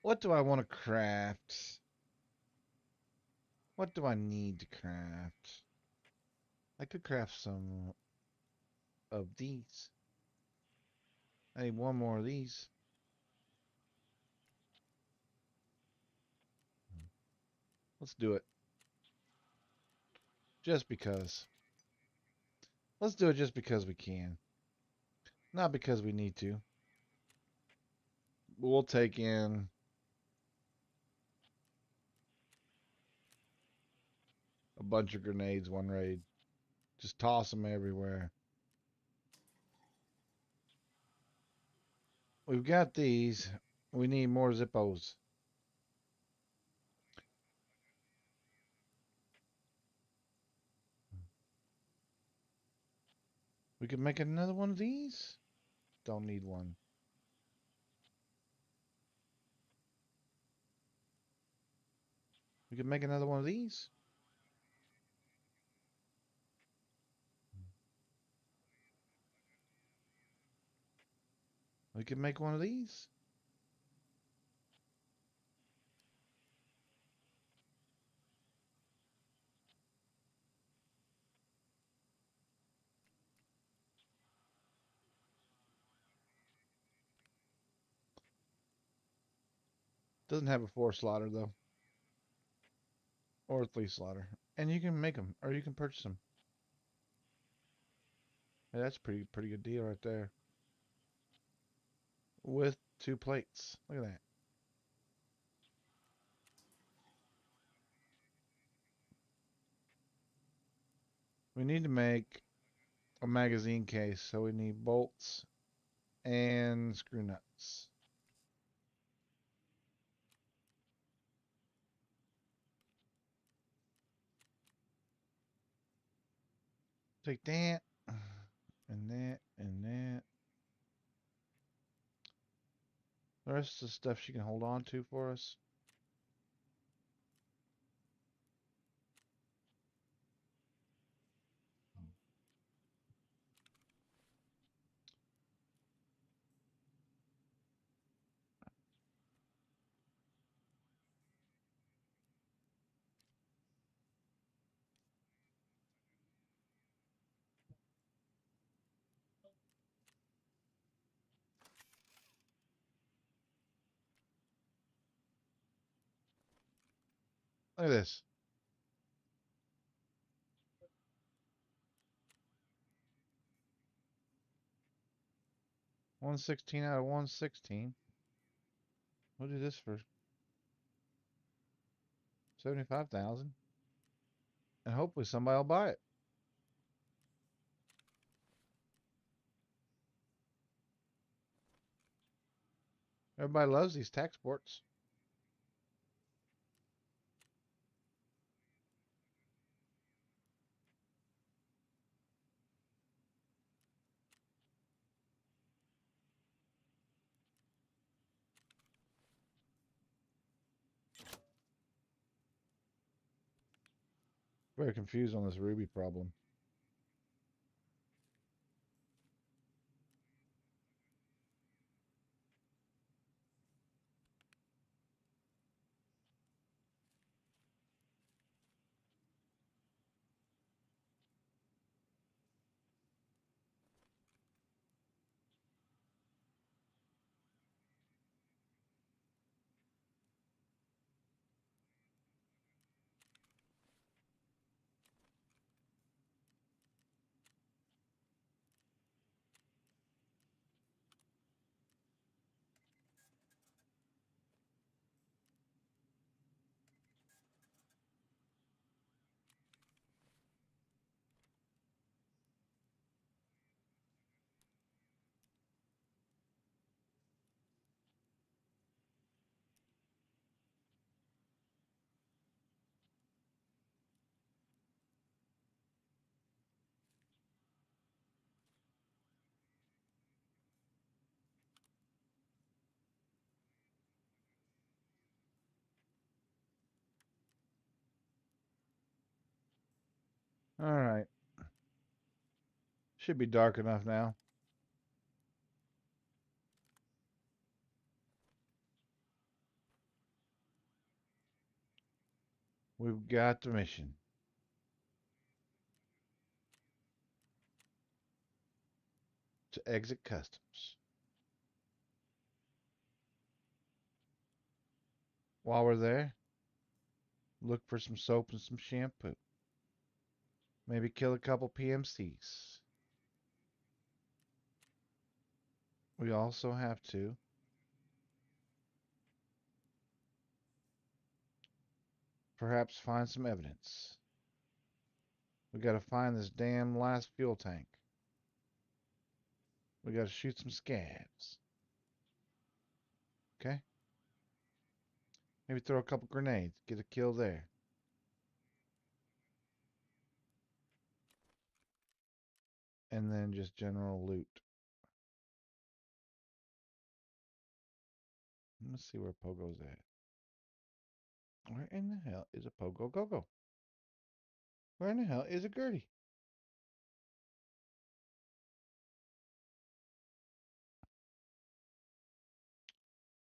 What do I want to craft? What do I need to craft? I could craft some of these. I need one more of these. Let's do it. Just because. Let's do it just because we can. Not because we need to. We'll take in a bunch of grenades one raid. Just toss them everywhere. We've got these. We need more Zippos. We could make another one of these. Don't need one. We could make another one of these. We could make one of these. Doesn't have a 4 slaughter though, or a 3 slaughter. And you can make them, or you can purchase them. Yeah, that's pretty good deal right there. With 2 plates. Look at that. We need to make a magazine case, so we need bolts and screw nuts. Take that, and that, and that. The rest of the stuff she can hold on to for us. Look at this. 116 out of 116. We'll do this for 75,000. And hopefully somebody will buy it. Everybody loves these tax sports. Very confused on this ruby problem. All right. Should be dark enough now. We've got the mission to exit customs. While we're there, look for some soap and some shampoo. Maybe kill a couple PMCs. We also have to perhaps find some evidence. We gotta find this damn last fuel tank. We gotta shoot some scabs. Okay? Maybe throw a couple grenades. Get a kill there. And then just general loot. Let's see where Pogo's at. Where in the hell is a Pogo Go-Go? Where in the hell is a Gertie?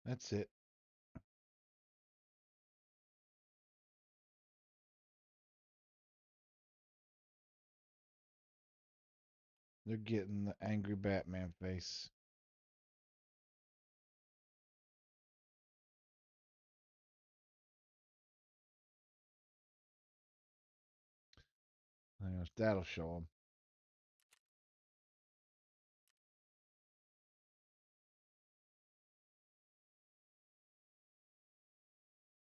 That's it. They're getting the angry Batman face. That'll show them.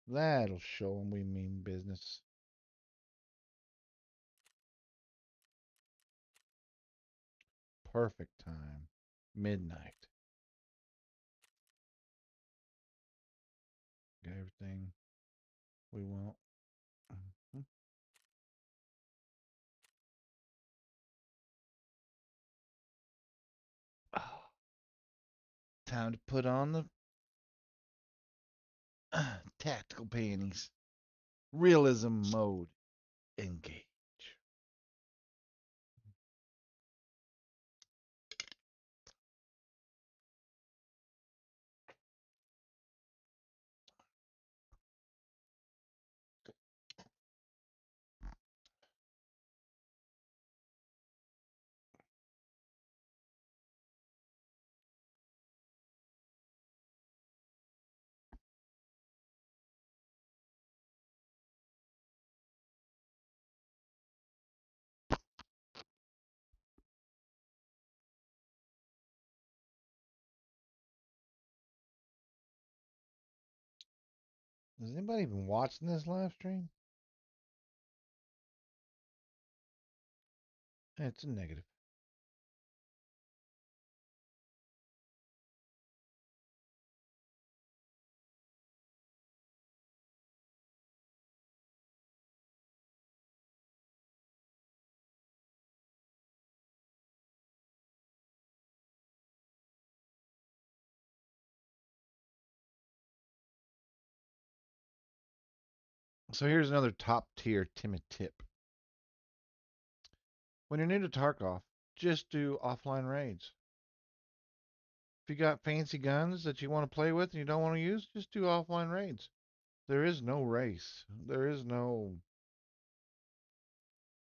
That'll show them we mean business. Perfect time. Midnight. Got everything we want. Mhm. Ah, time to put on the tactical panties. Realism mode. Engage. Is anybody even watching this live stream? It's a negative. So here's another top tier Timmy tip. When you're new to Tarkov, just do offline raids. If you got fancy guns that you want to play with and you don't want to use, just do offline raids. There is no race. There is no,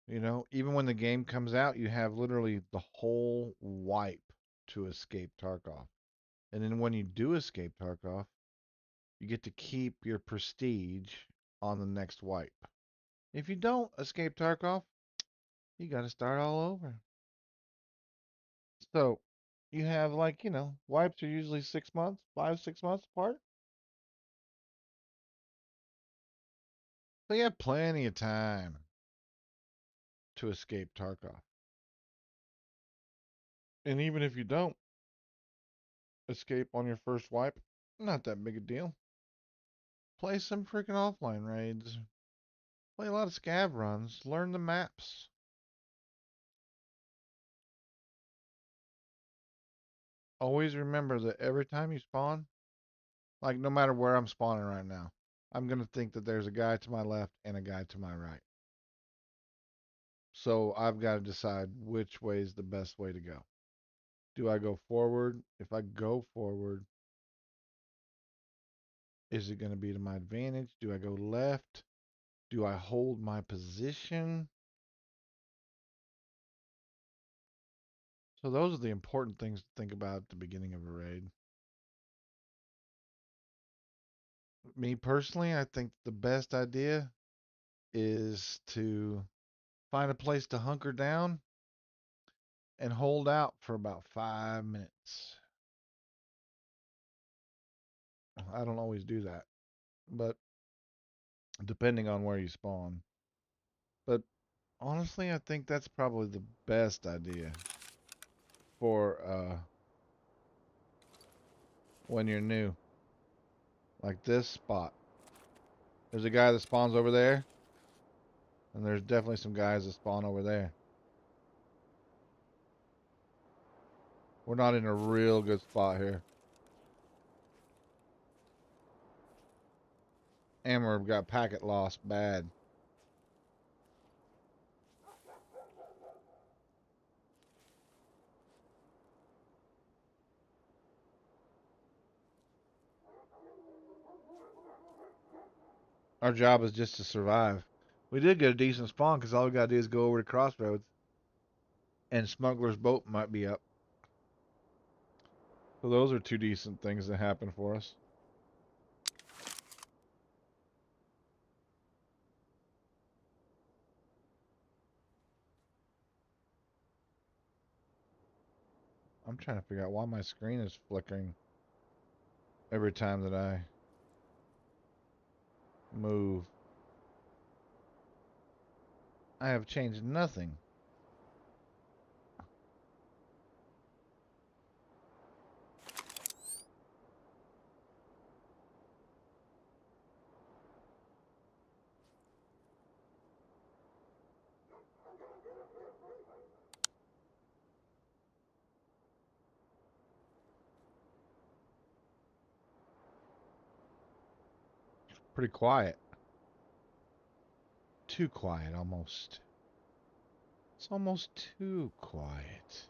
even when the game comes out, you have literally the whole wipe to escape Tarkov. And then when you do escape Tarkov, you get to keep your prestige on the next wipe. If you don't escape Tarkov, you got to start all over. So you have wipes are usually 6 months, 5, 6 months apart. So you have plenty of time to escape Tarkov. And even if you don't escape on your first wipe, not that big a deal. Play some freaking offline raids. Play a lot of scav runs. Learn the maps. Always remember that every time you spawn, like no matter where I'm spawning right now, I'm going to think that there's a guy to my left and a guy to my right. So I've got to decide which way is the best way to go. Do I go forward? If I go forward, is it going to be to my advantage? Do I go left? Do I hold my position? So those are the important things to think about at the beginning of a raid. Me personally, I think the best idea is to find a place to hunker down and hold out for about 5 minutes. I don't always do that, but depending on where you spawn. But honestly, I think that's probably the best idea for when you're new. Like this spot. There's a guy that spawns over there, and there's definitely some guys that spawn over there. We're not in a real good spot here. And we've got packet loss bad. Our job is just to survive. We did get a decent spawn because all we gotta do is go over to Crossroads. And Smuggler's Boat might be up. So those are two decent things that happen for us. I'm trying to figure out why my screen is flickering every time that I move. I have changed nothing. Pretty quiet. Too quiet almost. It's almost too quiet.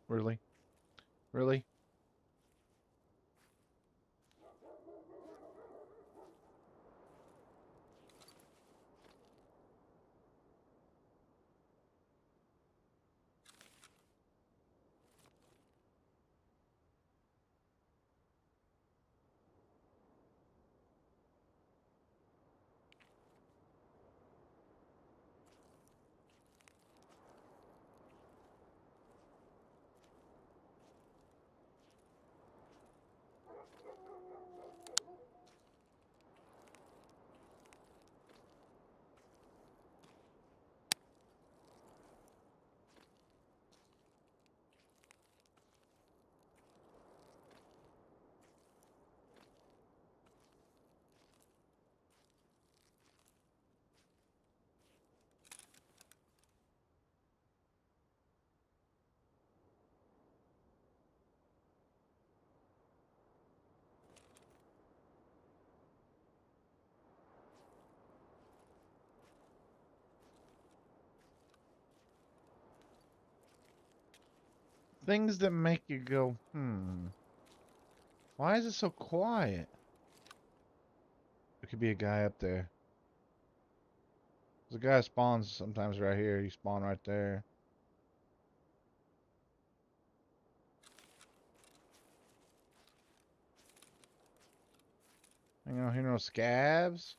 Really? Really? Things that make you go, why is it so quiet? There could be a guy up there. There's a guy spawns sometimes right here. He spawned right there. You know, hear no scabs?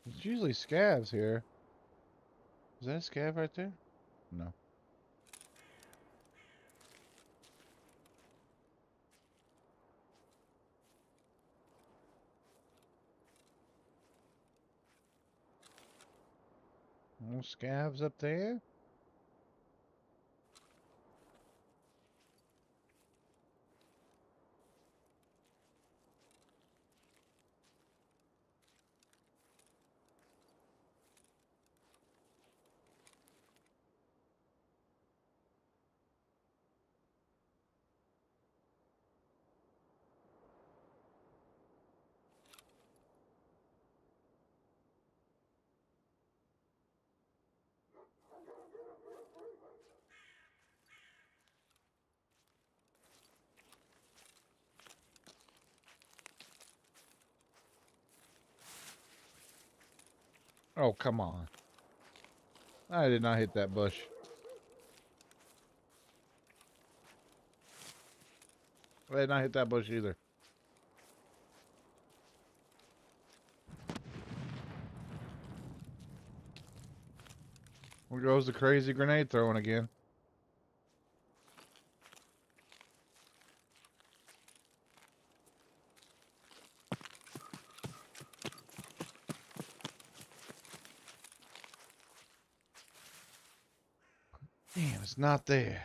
There's usually scabs here. Is that a scab right there? No. No scabs up there? Oh, come on. I did not hit that bush. I did not hit that bush either. Here goes the crazy grenade throwing again. Damn, it's not there.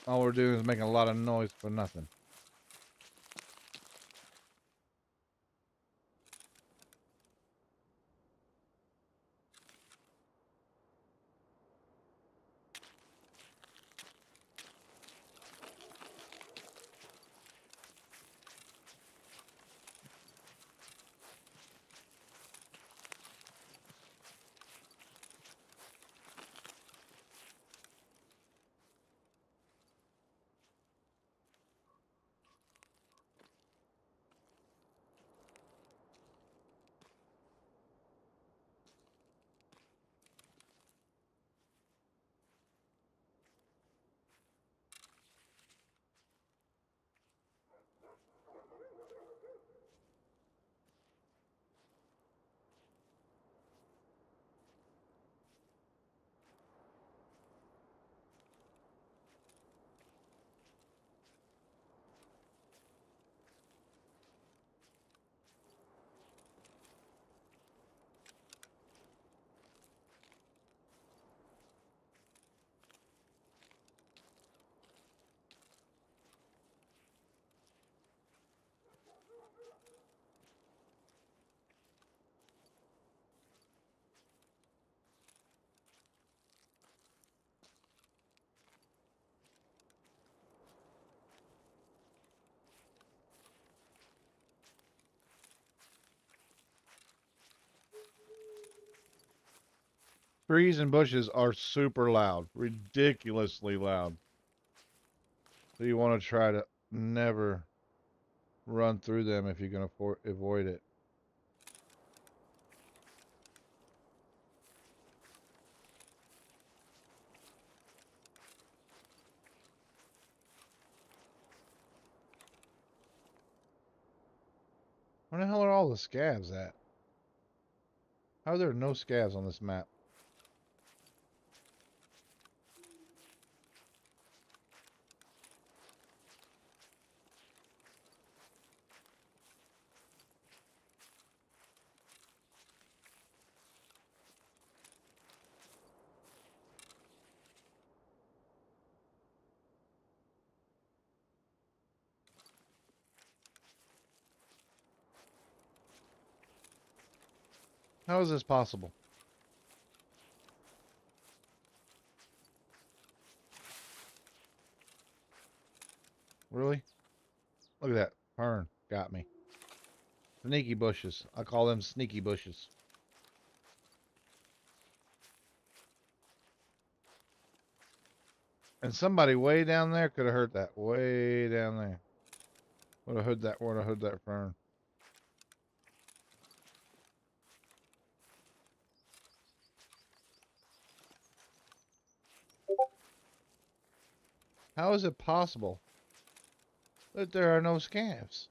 All we're doing is making a lot of noise for nothing. Trees and bushes are super loud, ridiculously loud. So you want to try to never run through them if you can avoid it. Where the hell are all the scavs at? How are there no scavs on this map? How is this possible? Really? Look at that. Fern got me. Sneaky bushes. I call them sneaky bushes. And somebody way down there could have heard that. Way down there. Would have heard that. Would have heard that fern. How is it possible that there are no scavs?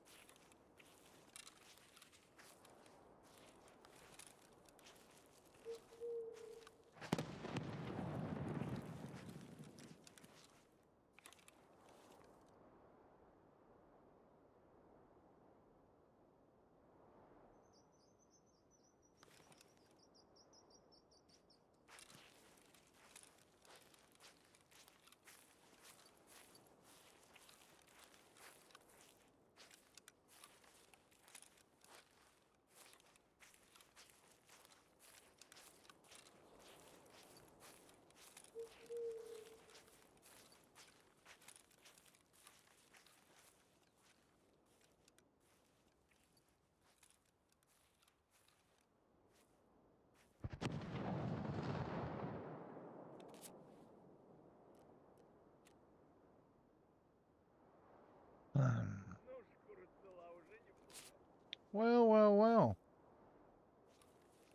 Well, well, well.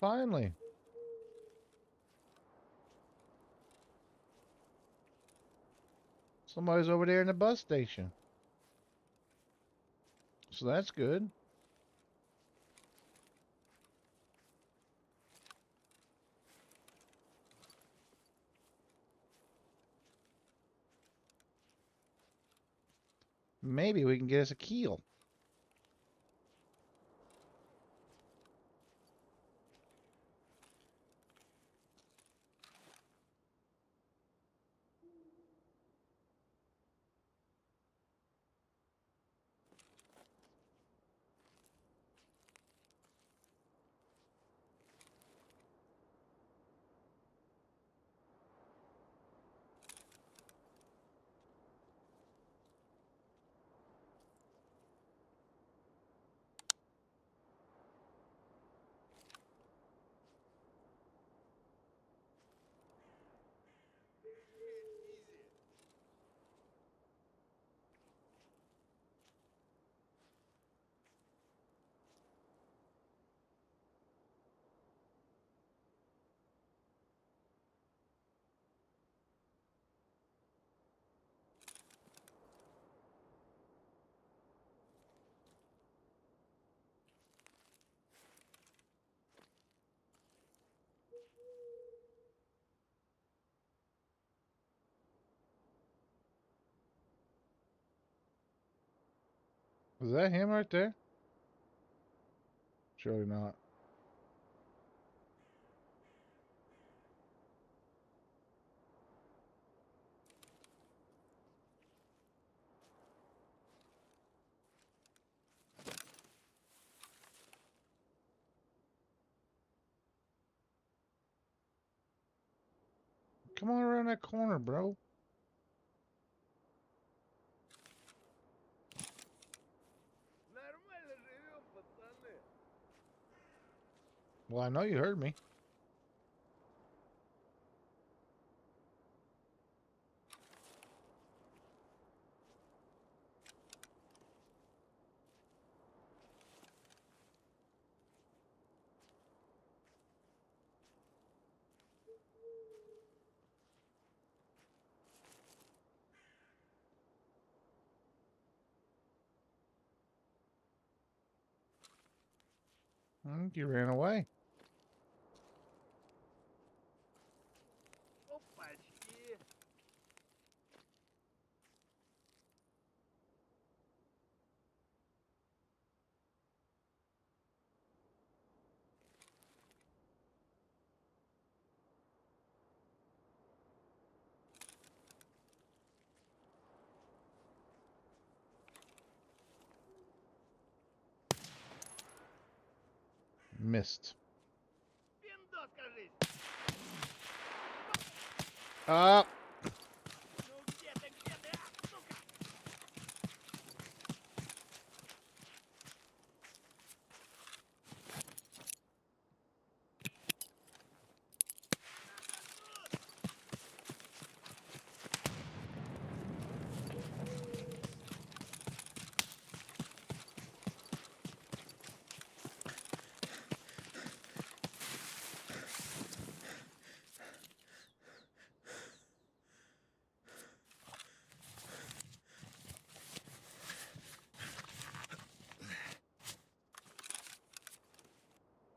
Finally. Somebody's over there in the bus station. So that's good. Maybe we can get us a keel. Is that him right there? Surely not. Come on around that corner, bro. Well, I know you heard me. I think you ran away. Missed. Up.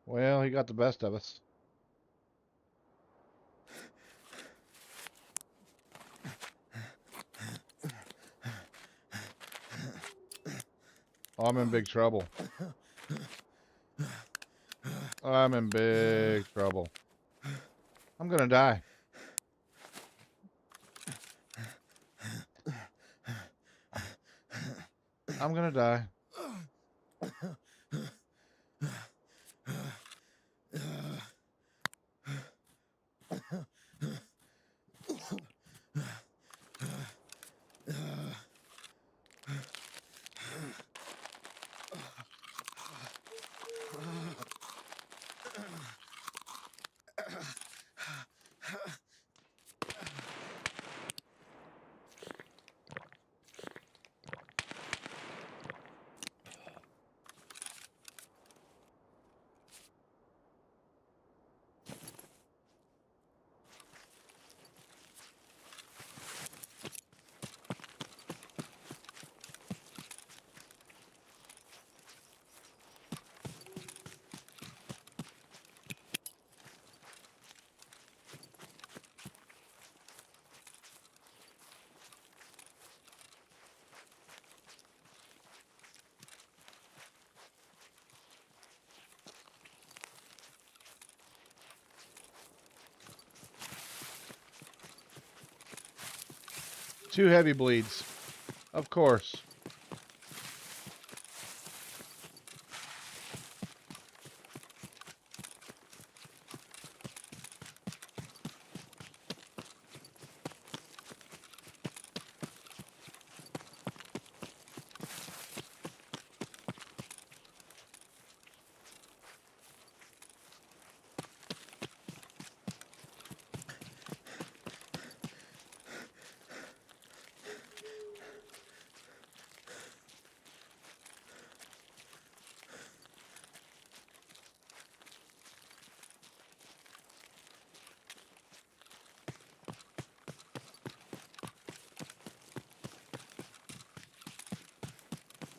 Well, he got the best of us. Oh, I'm in big trouble. I'm in big trouble. I'm gonna die. I'm gonna die. 2 heavy bleeds. Of course.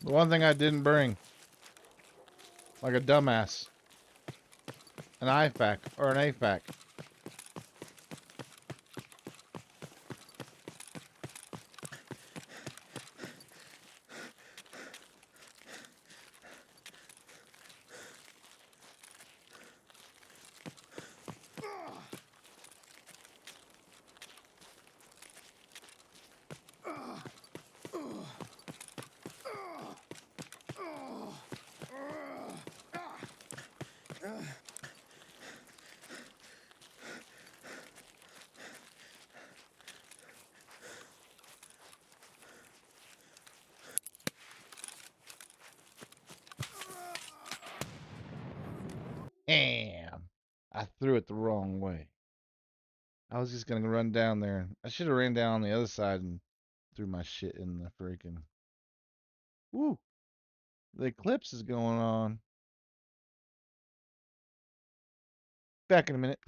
The one thing I didn't bring, like a dumbass, an IFAC or an AFAC. Damn. I threw it the wrong way. I was just gonna run down there. I should have ran down on the other side and threw my shit in the freaking. Woo! The eclipse is going on. Back in a minute.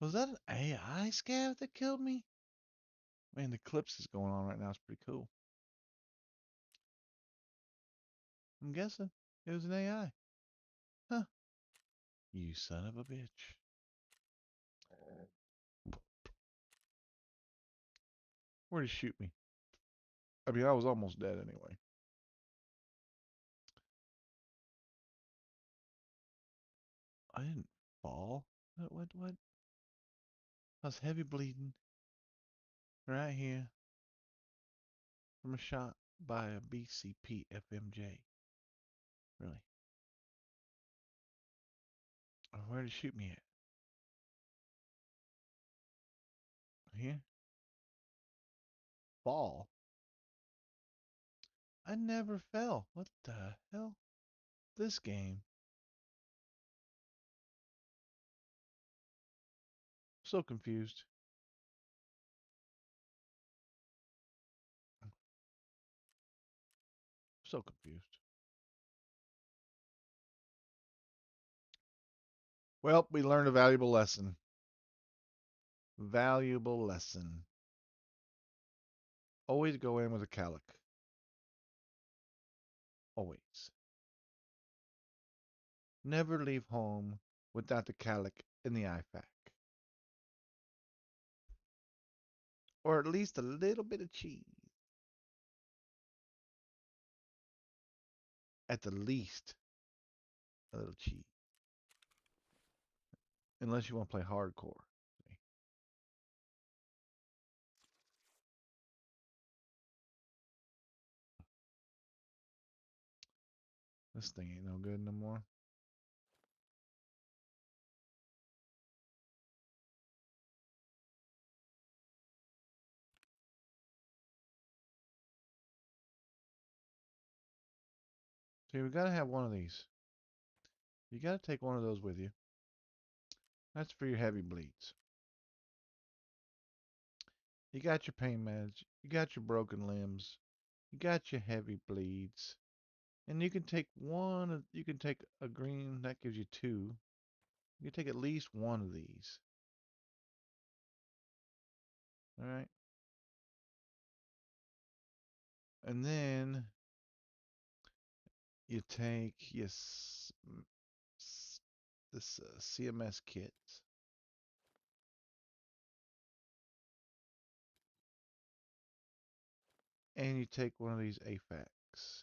Was that an AI scav that killed me? Man, the clips is going on right now. It's pretty cool. I'm guessing it was an AI. Huh. You son of a bitch. Where'd he shoot me? I mean, I was almost dead anyway. I didn't fall. What? I was heavy bleeding right here from a shot by a BCP FMJ. Really? Where did he shoot me at? Here? Fall? I never fell. What the hell? This game. So confused. So confused. Well, we learned a valuable lesson. Valuable lesson. Always go in with a calic. Always. Never leave home without the calic in the IFAC. Or at least a little bit of cheese. At the least, a little cheese. Unless you want to play hardcore. This thing ain't no good no more. See, we gotta have one of these. You gotta take one of those with you. That's for your heavy bleeds. You got your pain meds. You got your broken limbs. You got your heavy bleeds. And you can take one. You can take a green. That gives you two. You can take at least one of these. All right. And then you take this CMS kit. And you take one of these AFACs.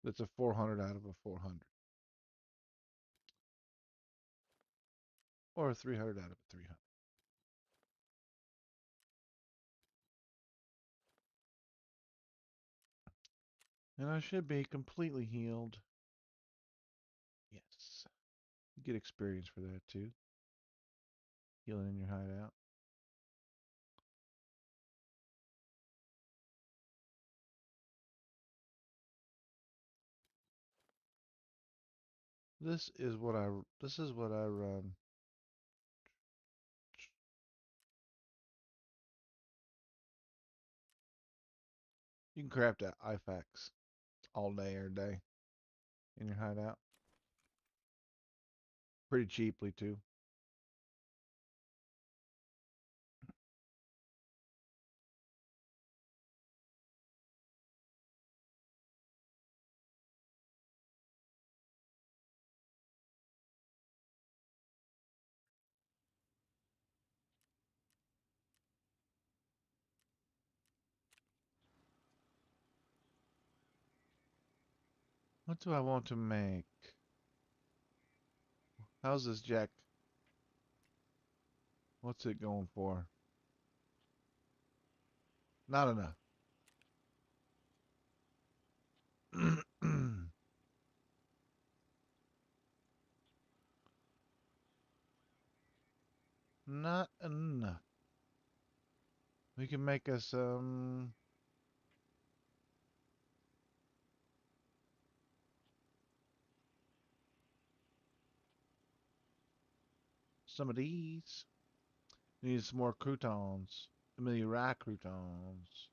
That's a 400 out of a 400. Or a 300 out of a 300. And I should be completely healed. Yes. You get experience for that too. Healing in your hideout. This is what I run. You can craft that IFAX all day, every day in your hideout. Pretty cheaply too. What do I want to make? How's this jack? What's it going for? Not enough. Not enough. We can make us some of these. We need some more croutons. Amelia Rye croutons.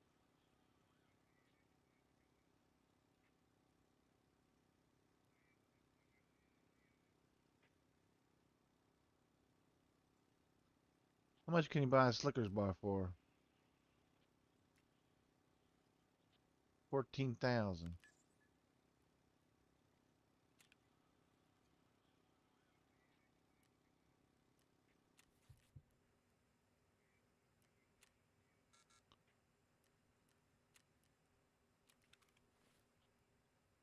How much can you buy a Slickers bar for? 14,000.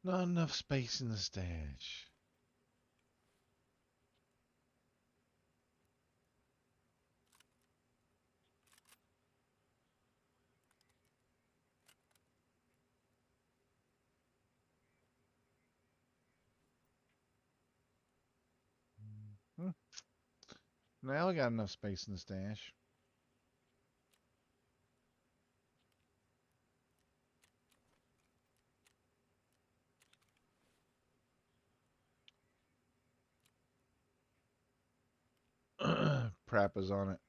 Not enough space in the stash. Hmm. Now we got enough space in the stash. Prap is on it.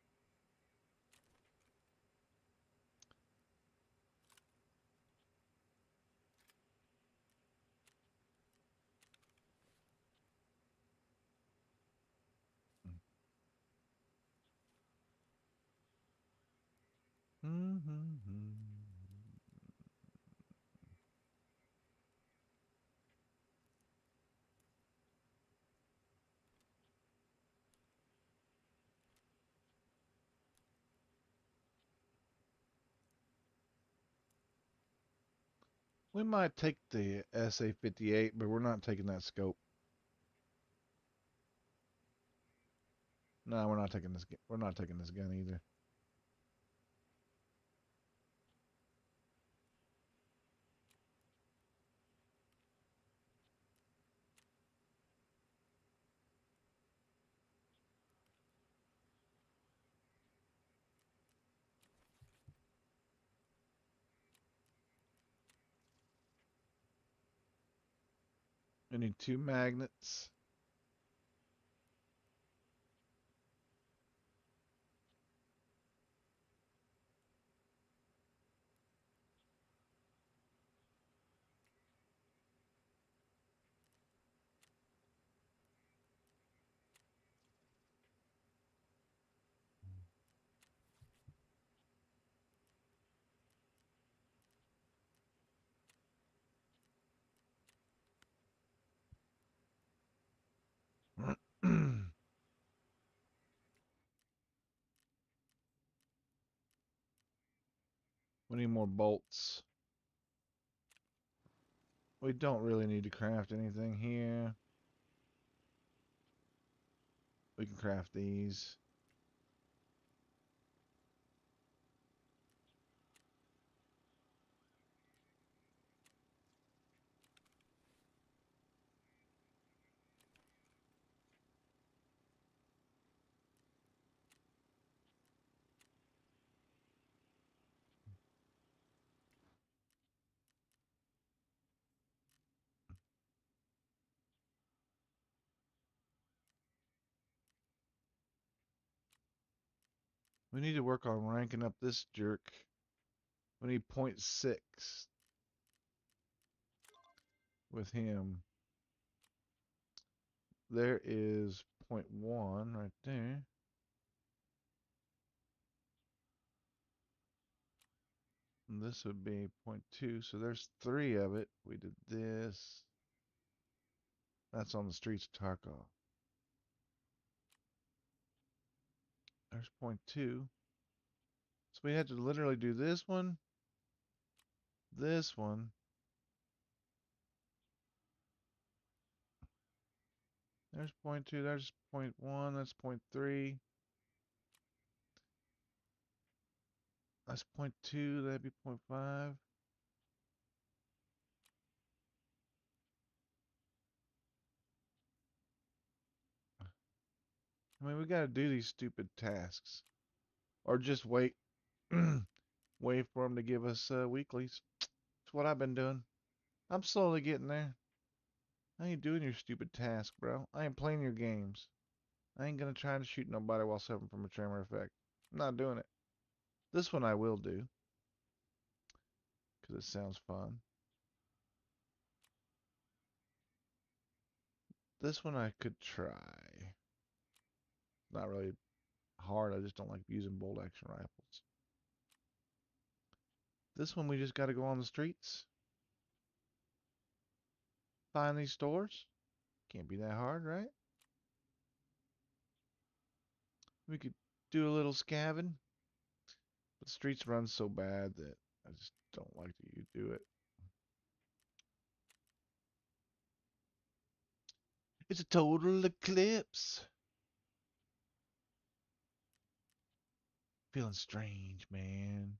We might take the SA-58, but we're not taking that scope. No, we're not taking this. We're not taking this gun either. We need 2 magnets. We need more bolts. We don't really need to craft anything here. We can craft these. We need to work on ranking up this jerk. We need 0.6 with him. There is 0.1 right there. And this would be 0.2. So there's 3 of it. We did this. That's on the streets of Tarkov. There's 0.2. So we had to literally do this one, this one. There's 0.2, there's 0.1, that's 0.3. That's 0.2, that'd be 0.5. I mean, we gotta do these stupid tasks. Or just wait, wait for them to give us weeklies. That's what I've been doing. I'm slowly getting there. I ain't doing your stupid task, bro. I ain't playing your games. I ain't gonna try to shoot nobody while suffering from a tremor effect. I'm not doing it. This one I will do, because it sounds fun. This one I could try. Not really. hard. I just don't like using bolt action rifles. This one we just got to go on the streets, find these stores. Can't be that hard, right? We could do a little scavenging. But the streets run so bad that I just don't like that you do it. It's a total eclipse. Feeling strange, man.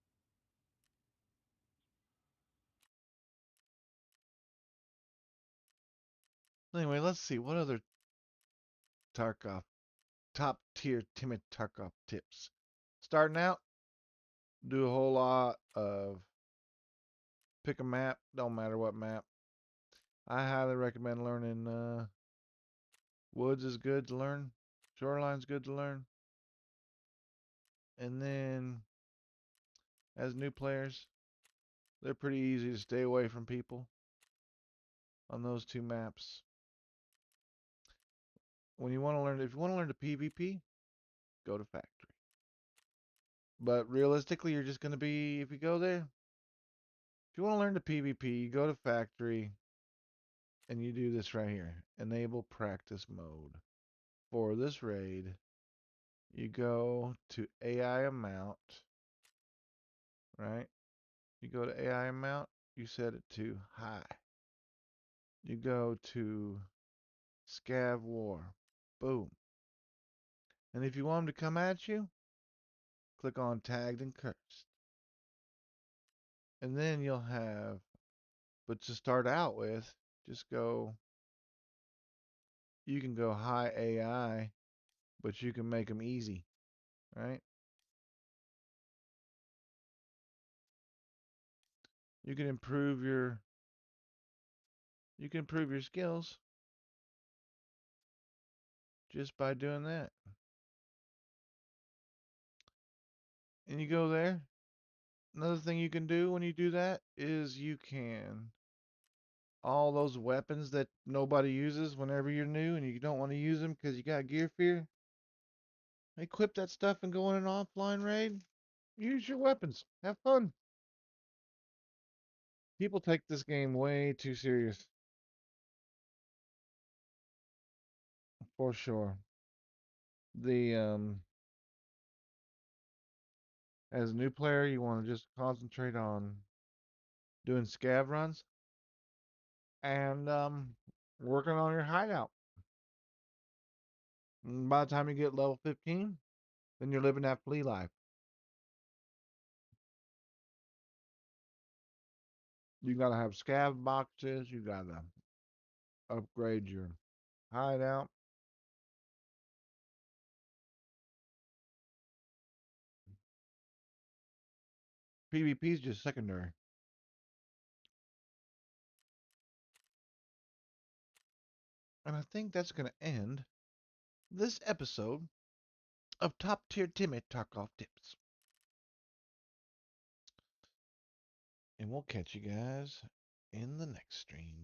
Anyway, let's see. What other Tarkov, top tier Timmy Tarkov tips? Starting out, do a whole lot of pick a map. Don't matter what map. I highly recommend learning woods is good to learn. Shoreline's good to learn. And then as new players, they're pretty easy to stay away from people on those two maps. When you want to learn, if you want to learn the PvP, go to factory. But realistically, you're just going to be, if you go there, if you want to learn the PvP, you go to factory and you do this right here. Enable practice mode. For this raid, you go to AI amount, right? You go to AI amount, you set it to high. You go to Scav War. Boom. And if you want them to come at you, click on Tagged and Cursed. And then you'll have, but to start out with, just go, you can go high AI, but you can make them easy, right? You can improve your, you can improve your skills just by doing that. And you go there. Another thing you can do when you do that is you can all those weapons that nobody uses whenever you're new and you don't want to use them because you got gear fear. Equip that stuff and go on an offline raid. Use your weapons. Have fun. People take this game way too serious, for sure. The as a new player, you want to just concentrate on doing scav runs and working on your hideout. And by the time you get level 15, then you're living that flea life. You gotta have scav boxes. You gotta upgrade your hideout. PvP is just secondary. And I think that's gonna end this episode of Top Tier Timmy Tarkov Tips. And we'll catch you guys in the next stream.